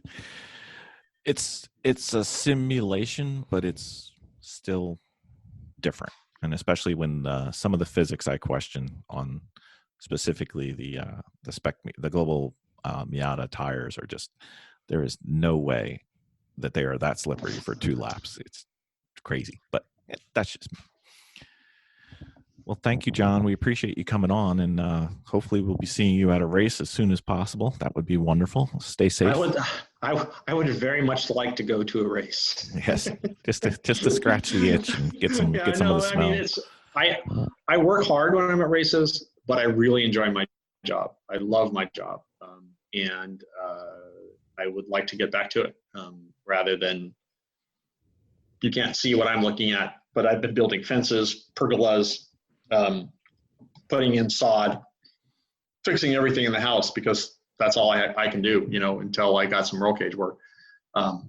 simulation, but it's still different. And especially when some of the physics I question on specifically the global Miata tires are just, there is no way that they are that slippery for 2 laps. It's crazy, but that's just me. Well, thank you, John. We appreciate you coming on, and hopefully we'll be seeing you at a race as soon as possible. That would be wonderful. Stay safe. I would very much like to go to a race. Yes, just to scratch the itch and get some of the smell. I mean, I work hard when I'm at races, but I really enjoy my job. I love my job, and I would like to get back to it, rather than, you can't see what I'm looking at, but I've been building fences, pergolas, putting in sod, fixing everything in the house, because that's all I can do, you know, until I got some roll cage work.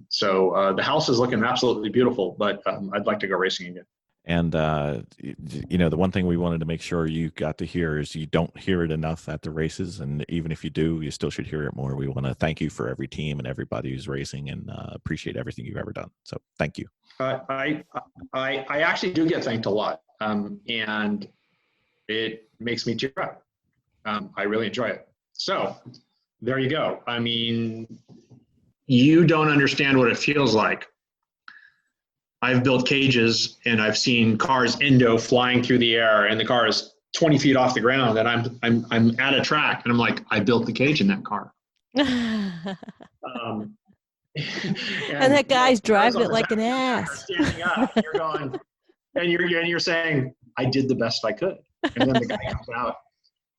So the house is looking absolutely beautiful, but I'd like to go racing again. And, you know, the one thing we wanted to make sure you got to hear is you don't hear it enough at the races. And even if you do, you still should hear it more. We want to thank you for every team and everybody who's racing, and appreciate everything you've ever done. So thank you. I actually do get thanked a lot. And it makes me tear up. I really enjoy it. So there you go. I mean, you don't understand what it feels like. I've built cages and I've seen cars endo flying through the air, and the car is 20 feet off the ground, and I'm at a track and I'm like, I built the cage in that car. And that guy's driving it like an ass. Standing up, you're going, and you're saying, I did the best I could. And then the guy comes out,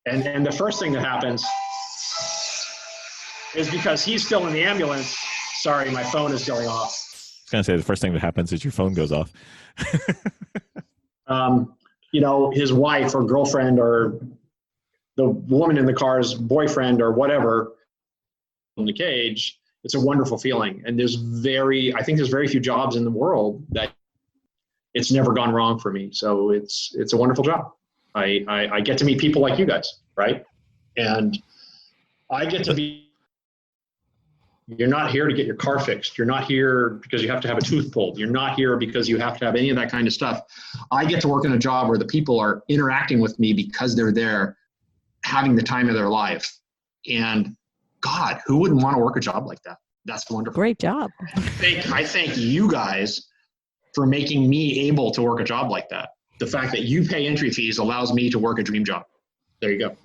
and the first thing that happens is, because he's still in the ambulance. Sorry, my phone is going off. I was going to say, the first thing that happens is your phone goes off. You know, his wife or girlfriend or the woman in the car's boyfriend or whatever in the cage. It's a wonderful feeling. And I think there's very few jobs in the world that it's never gone wrong for me. So it's a wonderful job. I get to meet people like you guys, right? And I get to be, you're not here to get your car fixed. You're not here because you have to have a tooth pulled. You're not here because you have to have any of that kind of stuff. I get to work in a job where the people are interacting with me because they're there having the time of their life. And God, who wouldn't want to work a job like that? That's wonderful. Great job. I thank you guys for making me able to work a job like that. The fact that you pay entry fees allows me to work a dream job. There you go.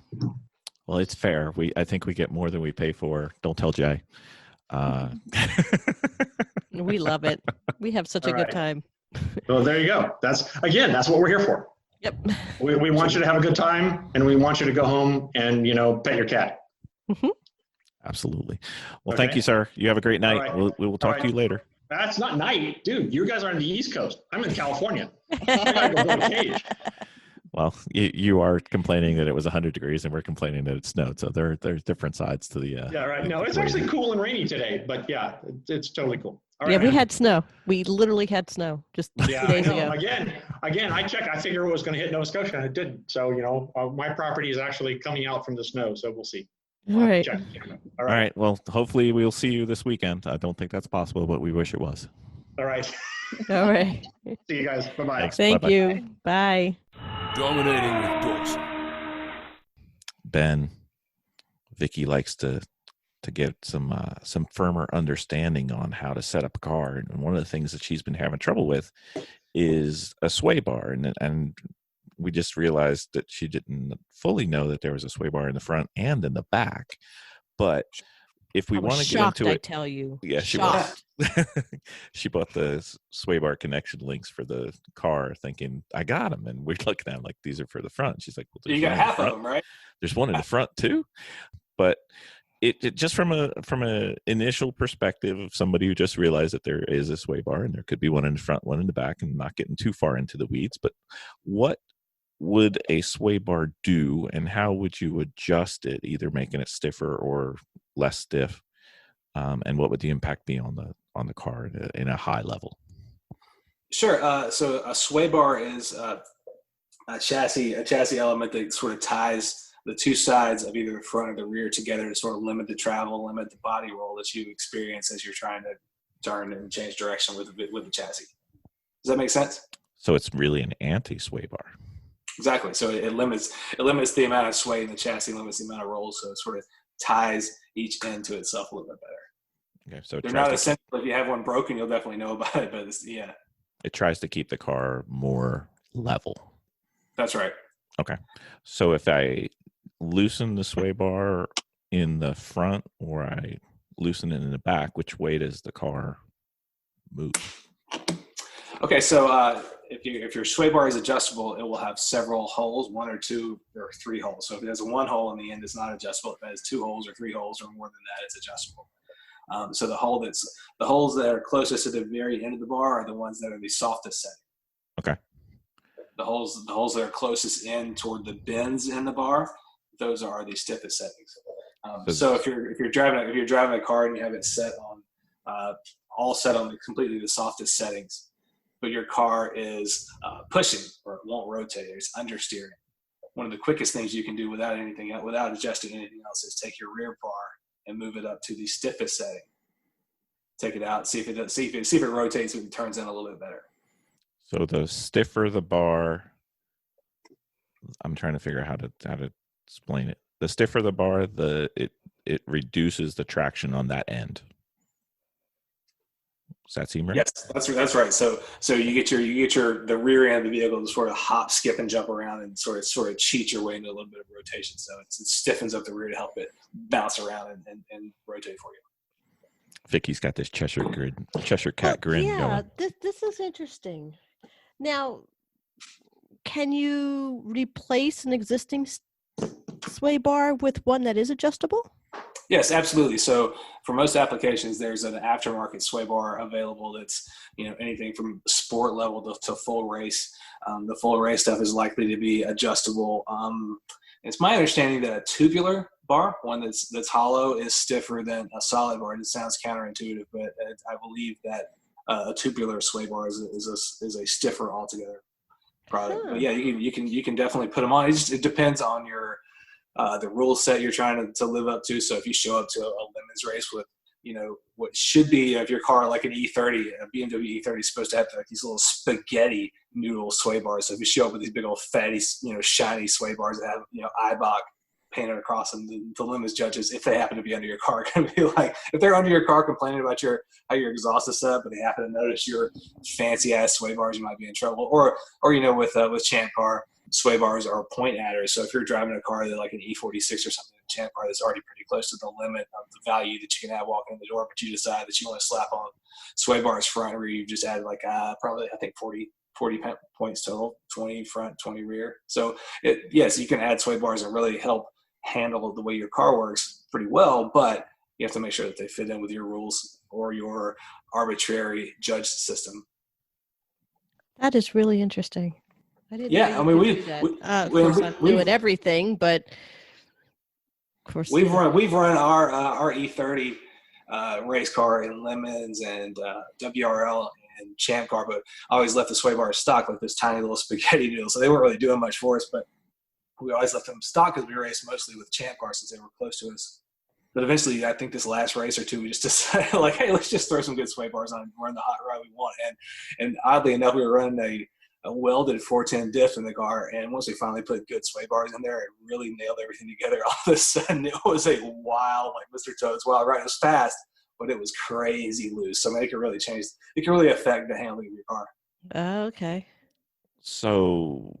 Well, it's fair. I think we get more than we pay for. Don't tell Jay. We love it. We have such a good time. Well, there you go. That's what we're here for. Yep. We want you to have a good time, and we want you to go home and, you know, pet your cat. Mm-hmm. Absolutely. Well, thank you, sir. You have a great night. Right. We will talk to you later. That's not night, dude. You guys are on the East Coast. I'm in California. I gotta go build a cage. Well, you are complaining that it was 100 degrees, and we're complaining that it snowed. So there's different sides to the. Yeah, right. the No, it's equation. actually cool and rainy today, but yeah, it's totally cool. All Yeah, right, we man. had snow. We literally had snow just Yeah, 2 days I know. ago. Again, I checked. I figured it was going to hit Nova Scotia, and it didn't. So, my property is actually coming out from the snow. So we'll see. All right. Check. All right. Well, hopefully we'll see you this weekend. I don't think that's possible, but we wish it was. All right. All right. See you guys. Bye-bye. Thanks. Thank Bye-bye. you. Bye. Dominating with Dawson. Ben, Vicki likes to get some firmer understanding on how to set up a car, and one of the things that she's been having trouble with is a sway bar, and we just realized that she didn't fully know that there was a sway bar in the front and in the back. But if we I was want to get shocked, into I it, tell you. yeah, she Shocked. was. She bought the sway bar connection links for the car, thinking I got them, and we're looking at them like these are for the front. She's like, well, You got half of them, right? There's one in the front too, but it just from a initial perspective of somebody who just realized that there is a sway bar and there could be one in the front, one in the back, and not getting too far into the weeds. But what would a sway bar do, and how would you adjust it, either making it stiffer or less stiff? And what would the impact be on the car in a high level? Sure. So a sway bar is a chassis element that sort of ties the two sides of either the front or the rear together to sort of limit the travel, limit the body roll that you experience as you're trying to turn and change direction with the chassis. Does that make sense? So it's really an anti-sway bar. Exactly. So it limits the amount of sway in the chassis, limits the amount of rolls, so it sort of ties each end to itself a little bit better. Okay, so they're not essential. If you have one broken, you'll definitely know about it. But yeah, it tries to keep the car more level. That's right. Okay, so if I loosen the sway bar in the front or I loosen it in the back, which way does the car move? Okay, so if your sway bar is adjustable, it will have several holes, 1 or 2 or 3 holes. So if it has 1 hole in the end, it's not adjustable. If it has 2 holes or 3 holes or more than that, it's adjustable. So the holes that are closest to the very end of the bar are the ones that are the softest setting. Okay. The holes that are closest in toward the bends in the bar, those are the stiffest settings. So if you're driving a car and you have it set on all set on completely the softest settings, but your car is pushing or it won't rotate, or it's understeering. One of the quickest things you can do without adjusting anything else is take your rear bar and move it up to the stiffest setting. Take it out, see if it rotates and turns in a little bit better. So the stiffer the bar, I'm trying to figure out how to explain it. The stiffer the bar, it reduces the traction on that end. Does that seem right? Yes, that's right. So you get the rear end of the vehicle to sort of hop, skip, and jump around and sort of cheat your way into a little bit of rotation. So it stiffens up the rear to help it bounce around and rotate for you. Vicki's got this Cheshire cat grin going. This is interesting. Now, can you replace an existing sway bar with one that is adjustable? Yes, absolutely. So for most applications, there's an aftermarket sway bar available that's, anything from sport level to full race. The full race stuff is likely to be adjustable. It's my understanding that a tubular bar, one that's hollow, is stiffer than a solid bar. It sounds counterintuitive, but I believe that a tubular sway bar is a stiffer altogether product. But yeah, you can definitely put them on. It depends on your the rule set you're trying to live up to. So if you show up to a lemons race with, what should be, if your car like an E30, a BMW E30 is supposed to have like these little spaghetti noodle sway bars. So if you show up with these big old fatty, shiny sway bars that have, Eibach painted across them, the lemons judges, if they happen to be under your car, are going to be like, if they're under your car complaining about how your exhaust is set up, but they happen to notice your fancy ass sway bars, you might be in trouble. Or with Champ Car, sway bars are point adders. So if you're driving a car that like an E46 or something, a Champ Car that's already pretty close to the limit of the value that you can have walking in the door, but you decide that you want to slap on sway bars front, where you just add like probably I think 40 points total, 20 front, 20 rear. So yes, you can add sway bars and really help handle the way your car works pretty well, but you have to make sure that they fit in with your rules or your arbitrary judge system. That is really interesting. I didn't Yeah, know you could do that. Of course, I'm new at everything, but of course we've run our E30 race car in Lemons and WRL and Champ car, but I always left the sway bars stock, like this tiny little spaghetti noodle. So they weren't really doing much for us, but we always left them stock because we raced mostly with Champ cars since they were close to us. But eventually, I think this last race or two, we just decided, like, hey, let's just throw some good sway bars on and run the hot rod we want. And oddly enough, we were running a welded 410 diff in the car, and once we finally put good sway bars in there, it really nailed everything together. All of a sudden, it was a wild, like Mr. Toad's wild ride. It was fast, but it was crazy loose. So I mean, it can really change. It can really affect the handling of your car. Okay. So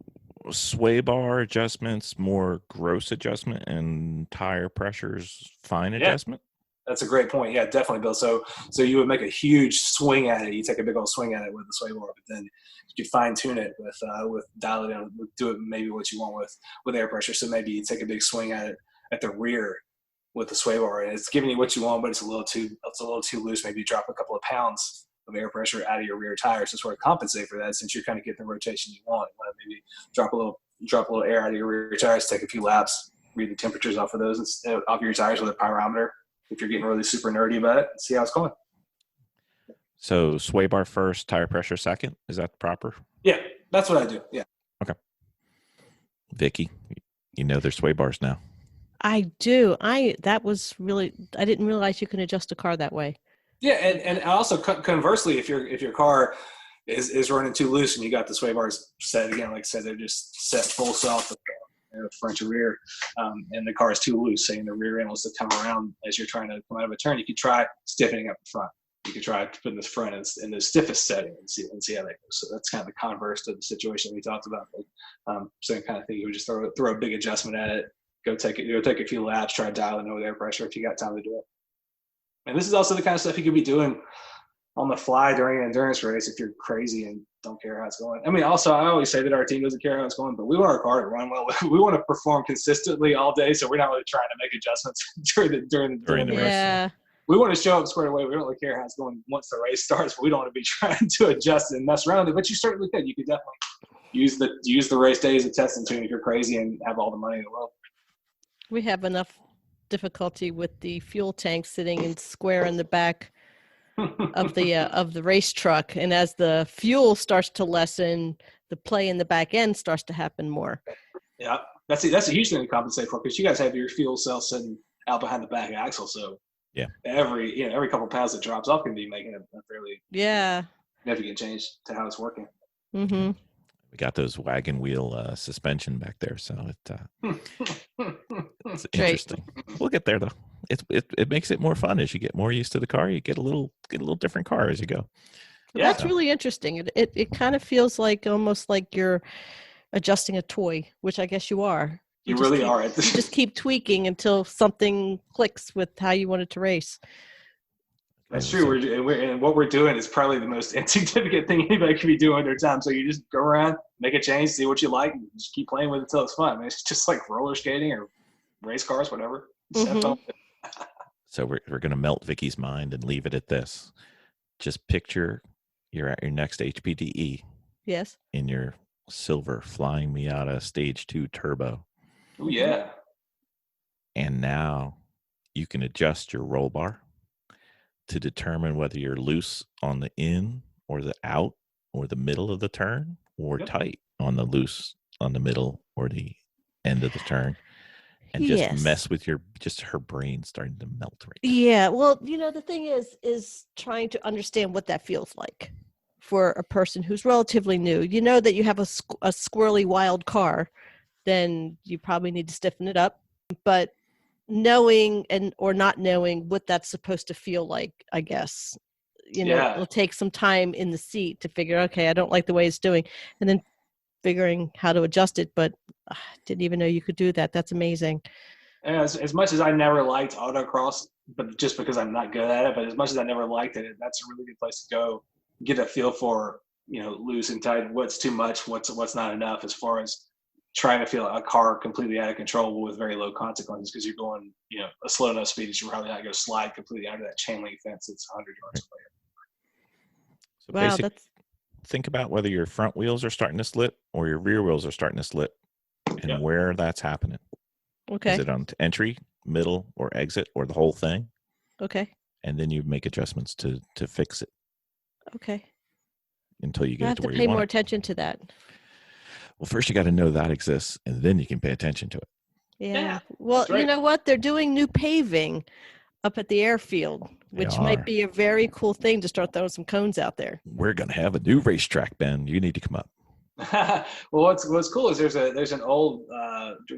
sway bar adjustments, more gross adjustment, and tire pressures fine adjustment? That's a great point. Yeah, definitely, Bill. So you would make a huge swing at it. You take a big old swing at it with the sway bar, but then you fine tune it with dial it in, do it maybe what you want with air pressure. So maybe you take a big swing at it at the rear with the sway bar, and it's giving you what you want, but it's a little too loose. Maybe you drop a couple of pounds of air pressure out of your rear tires to sort of compensate for that, since you're kind of getting the rotation you want. Maybe drop a little air out of your rear tires, take a few laps, read the temperatures off of those, off your tires with a pyrometer. If you're getting really super nerdy about it, see how it's going. So sway bar first, tire pressure second. Is that proper? Yeah, that's what I do. Yeah. Okay. Vicki, you know there's sway bars now. I do. I didn't realize you can adjust a car that way. Yeah, and also conversely, if your car is running too loose and you got the sway bars set again, like I said, they're just set full self with front to rear, and the car is too loose, saying the rear end wants to come around as you're trying to come out of a turn, you could try stiffening up the front. You could try putting the front in the stiffest setting and see how that goes. So that's kind of the converse to the situation we talked about. Same kind of thing. You would just throw a big adjustment at it, go take a few laps, try dialing over air pressure if you got time to do it. And this is also the kind of stuff you could be doing on the fly during an endurance race if you're crazy and don't care how it's going. I mean, also, I always say that our team doesn't care how it's going, but we want our car to run well. We want to perform consistently all day, so we're not really trying to make adjustments during the race. Yeah. We want to show up squared away. We don't really care how it's going once the race starts, but we don't want to be trying to adjust and mess around with it. But you certainly could. You could definitely use the race day as a testing tune if you're crazy and have all the money in the world. We have enough difficulty with the fuel tank sitting in square in the back of the race truck, and as the fuel starts to lessen, the play in the back end starts to happen more. Yeah, that's a huge thing to compensate for, because you guys have your fuel cell sitting out behind the back axle, so yeah, every couple pounds that drops off can be making a fairly significant change to how it's working. Mm-hmm. We got those wagon wheel suspension back there, so it's interesting. We'll get there though. It makes it more fun as you get more used to the car. You get a little different car as you go. Yeah, that's really interesting. It kind of feels like almost like you're adjusting a toy, which I guess you are. You really are. You just keep tweaking until something clicks with how you want it to race. That's true. And what we're doing is probably the most insignificant thing anybody could be doing at their time. So you just go around, make a change, see what you like, and just keep playing with it until it's fun. I mean, it's just like roller skating or race cars, whatever. Mm-hmm. So we're going to melt Vicki's mind and leave it at this. Just picture you're at your next HPDE. Yes. In your silver Flying Miata Stage 2 Turbo. Oh, yeah. And now you can adjust your roll bar to determine whether you're loose on the in or the out or the middle of the turn, or tight on the loose on the middle or the end of the turn, and just mess with her brain starting to melt right now. Yeah. Well, the thing is trying to understand what that feels like for a person who's relatively new. You know that you have a squirrely wild car, then you probably need to stiffen it up, but knowing or not knowing what that's supposed to feel like, I guess, it'll take some time in the seat to figure, okay, I don't like the way it's doing, and then figuring how to adjust it. But I didn't even know you could do that. That's amazing. And as much as I never liked autocross, but just because I'm not good at it, but as much as I never liked it, that's a really good place to go get a feel for, loose and tight, what's too much, what's not enough, as far as trying to feel a car completely out of control with very low consequences because you're going, a slow enough speed that you're probably not going to slide completely under that chain link fence that's 100 yards away. So Wow, basic, think about whether your front wheels are starting to slip or your rear wheels are starting to slip and Yep. where that's happening. okay. Is it on entry, middle, or exit, or the whole thing? Okay. And then you make adjustments to fix it Okay. until you I get it have to to where pay you want more it. attention to that. Well, first you got to know that exists, and then you can pay attention to it. Yeah. Well, that's right. you know what? They're doing new paving up at the airfield, which might are. be a very cool thing to start throwing some cones out there. We're going to have a new racetrack, Ben. You need to come up. Well, what's cool is there's an old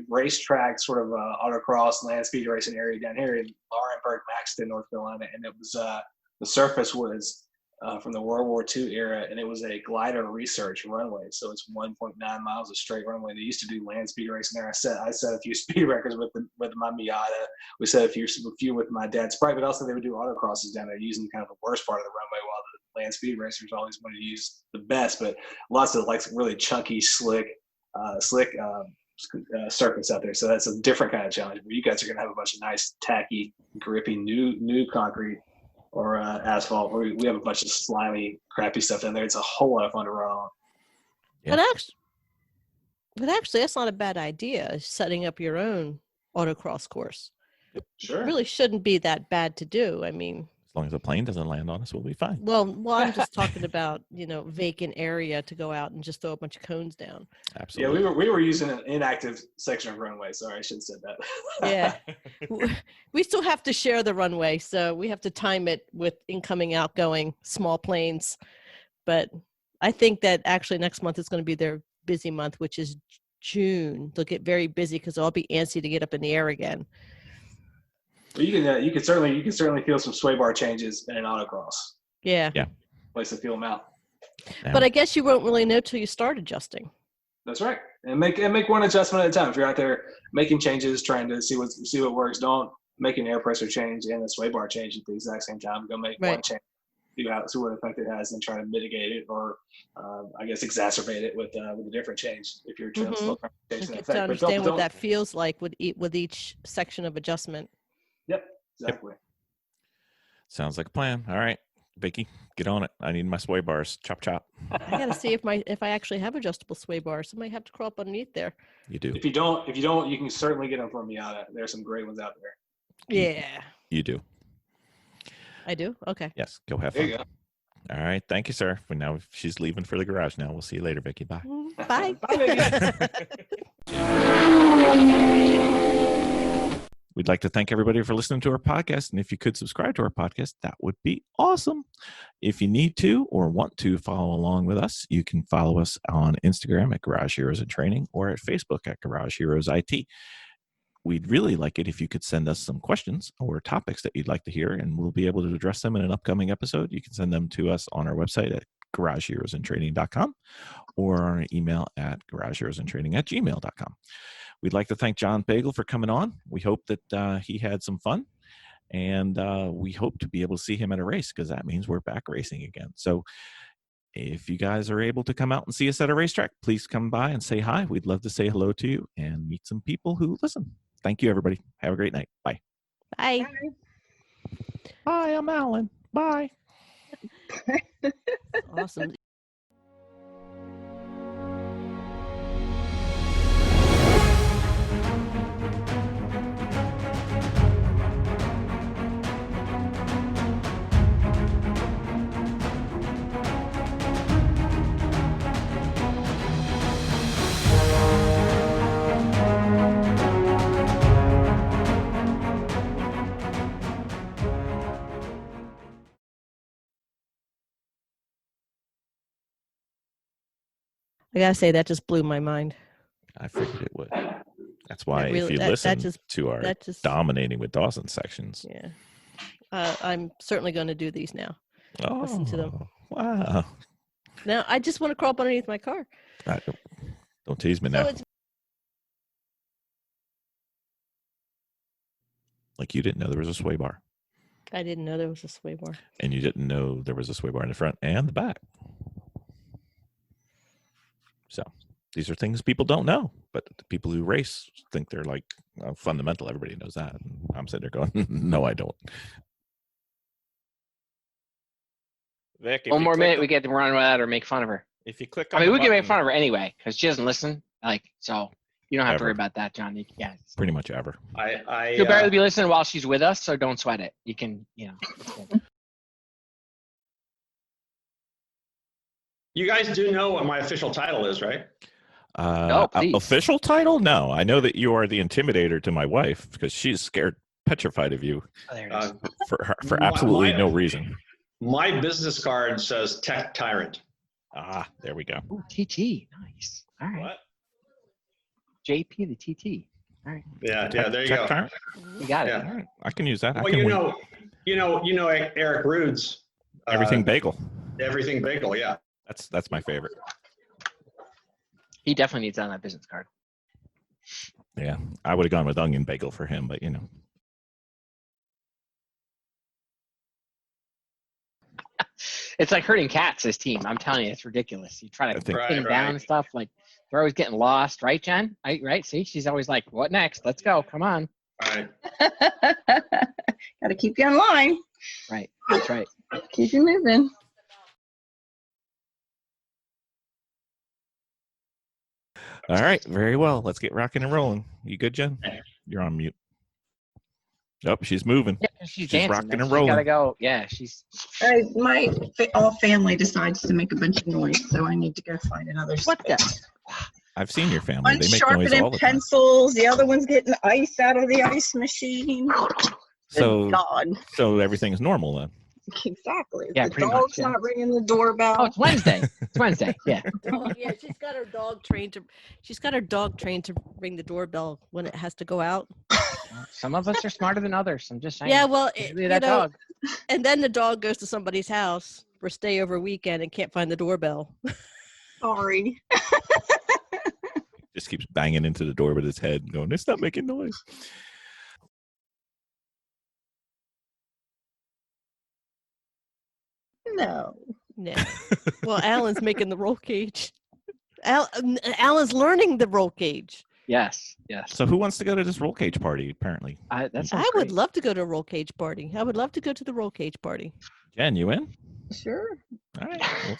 racetrack sort of autocross land speed racing area down here in Laurenburg, Maxton, North Carolina, and it was the surface was from the World War II era, and it was a glider research runway. So it's 1.9 miles of straight runway. They used to do land speed racing there. I set a few speed records with my Miata. We set a few with my dad's Sprite, but also they would do autocrosses down there using kind of the worst part of the runway while the land speed racers always wanted to use the best. But lots of like really chunky, slick circuits out there. So that's a different kind of challenge. But you guys are going to have a bunch of nice, tacky, grippy, new concrete or asphalt. We have a bunch of slimy, crappy stuff down there. It's a whole lot of fun to run on. Yeah. But actually, that's not a bad idea, setting up your own autocross course. Sure. It really shouldn't be that bad to do. I mean, As long as the plane doesn't land on us, we'll be fine. well, I'm just talking about, vacant area to go out and just throw a bunch of cones down. Absolutely. Yeah, we were using an inactive section of runway. Sorry, I should have said that. Yeah. We still have to share the runway, so we have to time it with incoming, outgoing, small planes. But I think that actually next month is going to be their busy month, which is June. They'll get very busy because they'll all be antsy to get up in the air again. Well, you can certainly feel some sway bar changes in an autocross. Yeah. Place to feel them out. Now, But I guess you won't really know till you start adjusting. That's right. And make one adjustment at a time. If you're out there making changes, trying to see what works, don't make an air pressure change and a sway bar change at the exact same time. Go make one change, see what effect it has, and try to mitigate it or I guess exacerbate it with a different change if you're trying to still change the To effect. understand what that feels like with each section of adjustment. Yep, exactly. sounds like a plan. All right, Vicki, get on it. I need my sway bars. Chop, chop. I got to see if I actually have adjustable sway bars. I might have to crawl up underneath there. You do. If you don't, you can certainly get them from Miata. There's some great ones out there. Yeah. You do. I do? Okay. Yes, go have There fun. you go. All right, thank you, sir. For now, she's leaving for the garage now. We'll see you later, Vicki. Bye. Bye. Bye, We'd like to thank everybody for listening to our podcast. And if you could subscribe to our podcast, that would be awesome. If you need to or want to follow along with us, you can follow us on Instagram at Garage Heroes in Training or at Facebook at Garage Heroes IT. We'd really like it if you could send us some questions or topics that you'd like to hear, and we'll be able to address them in an upcoming episode. You can send them to us on our website at garageheroesintraining.com or on an email at garageheroesintraining@gmail.com. We'd like to thank John Pagel for coming on. We hope that he had some fun, and we hope to be able to see him at a race because that means we're back racing again. So if you guys are able to come out and see us at a racetrack, please come by and say hi. We'd love to say hello to you and meet some people who listen. Thank you, everybody. Have a great night. Bye. Bye. Bye, I'm Alan. Bye. Awesome. I gotta say that just blew my mind. I figured it would. That's why That really- if you that listen just- to our that just- dominating with Dawson sections. Yeah. I'm certainly going to do these now. Oh, Listen to them. Wow. Now I just want to crawl up underneath my car. Don't tease me So now. it's Like you didn't know there was a sway bar. I didn't know there was a sway bar. And you didn't know there was a sway bar in the front and the back. So these are things people don't know, but the people who race think they're like fundamental. Everybody knows that. And I'm sitting there going, no, I don't. Vic, One more minute, we get to run with that or make fun of her. If you click I mean, we can make fun of her anyway because she doesn't listen. Like, so you don't have to worry about that, John. Yeah, pretty much ever. She'll barely be listening while she's with us, so don't sweat it. You can, you know. You guys do know what my official title is, right? No, please. Official title? No, I know that you are the intimidator to my wife because she's scared, petrified of you for absolutely no reason. My business card says Tech Tyrant. Ah, there we go. Ooh, TT, nice. All right. What? JP the TT. All right. Yeah, there you go. Tyrant? You got it. Yeah. All right. I can use that. Well, I can you know Eric Rude's everything bagel. Everything bagel, yeah. That's my favorite. He definitely needs that on that business card. Yeah, I would have gone with onion bagel for him, but you know. It's like herding cats, this team. I'm telling you, it's ridiculous. You try to pin them down and stuff. Like, they're always getting lost. Right, Jen? Right? See, she's always like, what next? Let's go. Come on. All right. Got to keep you in line. Right. That's right. Keep you moving. All right, very well. Let's get rocking and rolling. You good, Jen? You're on mute. Oh, she's moving. Yeah, she's dancing. Rocking and She's rolling. gotta go. Yeah, she's. My all family decides to make a bunch of noise, so I need to go find another What spot. the? I've seen your family. One's They make noise sharpening all the time. pencils. The other one's getting ice out of the ice machine. So, God. so everything's normal then. Exactly. Yeah, the pretty dog's much, yeah. not ringing the doorbell. Oh, it's Wednesday. It's Wednesday. Yeah. Oh, yeah, she's got her dog trained to ring the doorbell when it has to go out. Some of us are smarter than others. I'm just saying. Yeah, well, Usually that dog. and then the dog goes to somebody's house for stay over weekend and can't find the doorbell. Sorry. Just keeps banging into the door with his head and going, it's not making noise. No. No. Well, Alan's making the roll cage. Alan's learning the roll cage. Yes. Yes. So who wants to go to this roll cage party, apparently? That sounds I would great. love to go to a roll cage party. I would love to go to the roll cage party. Jen, you in? Sure. All right. Well,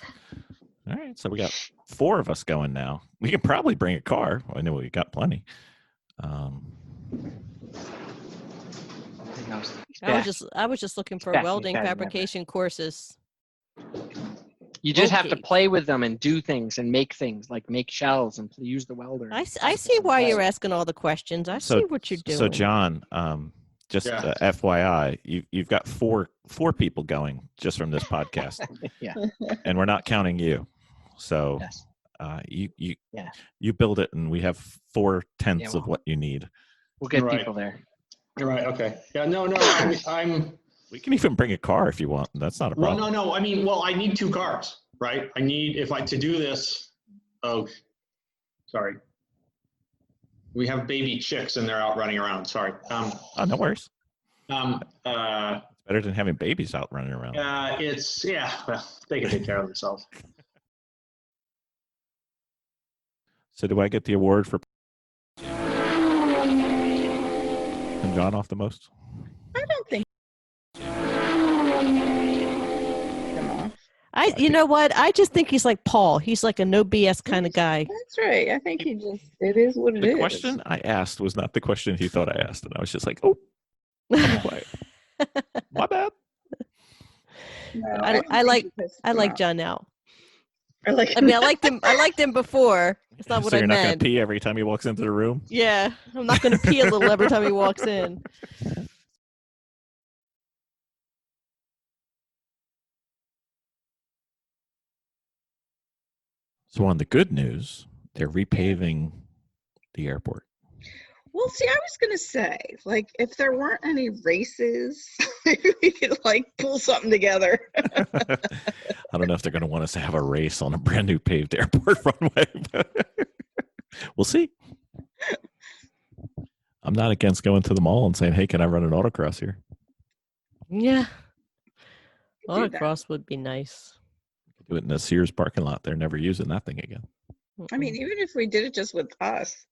all right. So we got 4 of us going now. We can probably bring a car. I know we got plenty. I was just looking for back. welding He's back. fabrication courses. You just roll have to cage. play with them and do things and make things like make shells and use the welder. I see why you're asking all the questions. I see what you're doing. So John, just FYI, you've got four people going just from this podcast. Yeah. And we're not counting you. So Yes. you build it and we have 4/10 of what you need. We'll get Right. people there. You're right. Okay. Yeah. No. I'm. We can even bring a car if you want. That's not a Well, problem. no. I mean, I need 2 cars, right? I need to do this. Oh, sorry. We have baby chicks and they're out running around. Sorry. Oh, no worries. Uh, It's better than having babies out running around. well, they can take care of themselves. So do I get the award for and John off the most? I don't think. You know what? I just think he's like Paul. He's like a no BS kind of guy. That's right. I think it is what it is. The question I asked was not the question he thought I asked. And I was just like, oh, I'm quiet. My bad. No, I like John now. I liked him before. It's not what So I you're not going meant. to pee every time he walks into the room? Yeah, I'm not going to pee a little every time he walks in. So on the good news, they're repaving the airport. Well, see, I was going to say, like, if there weren't any races, maybe we could, like, pull something together. I don't know if they're going to want us to have a race on a brand new paved airport runway. But we'll see. I'm not against going to the mall and saying, hey, can I run an autocross here? Yeah. Do that. Autocross would be nice. Do it in the Sears parking lot. They're never using that thing again. I mean, even if we did it just with us,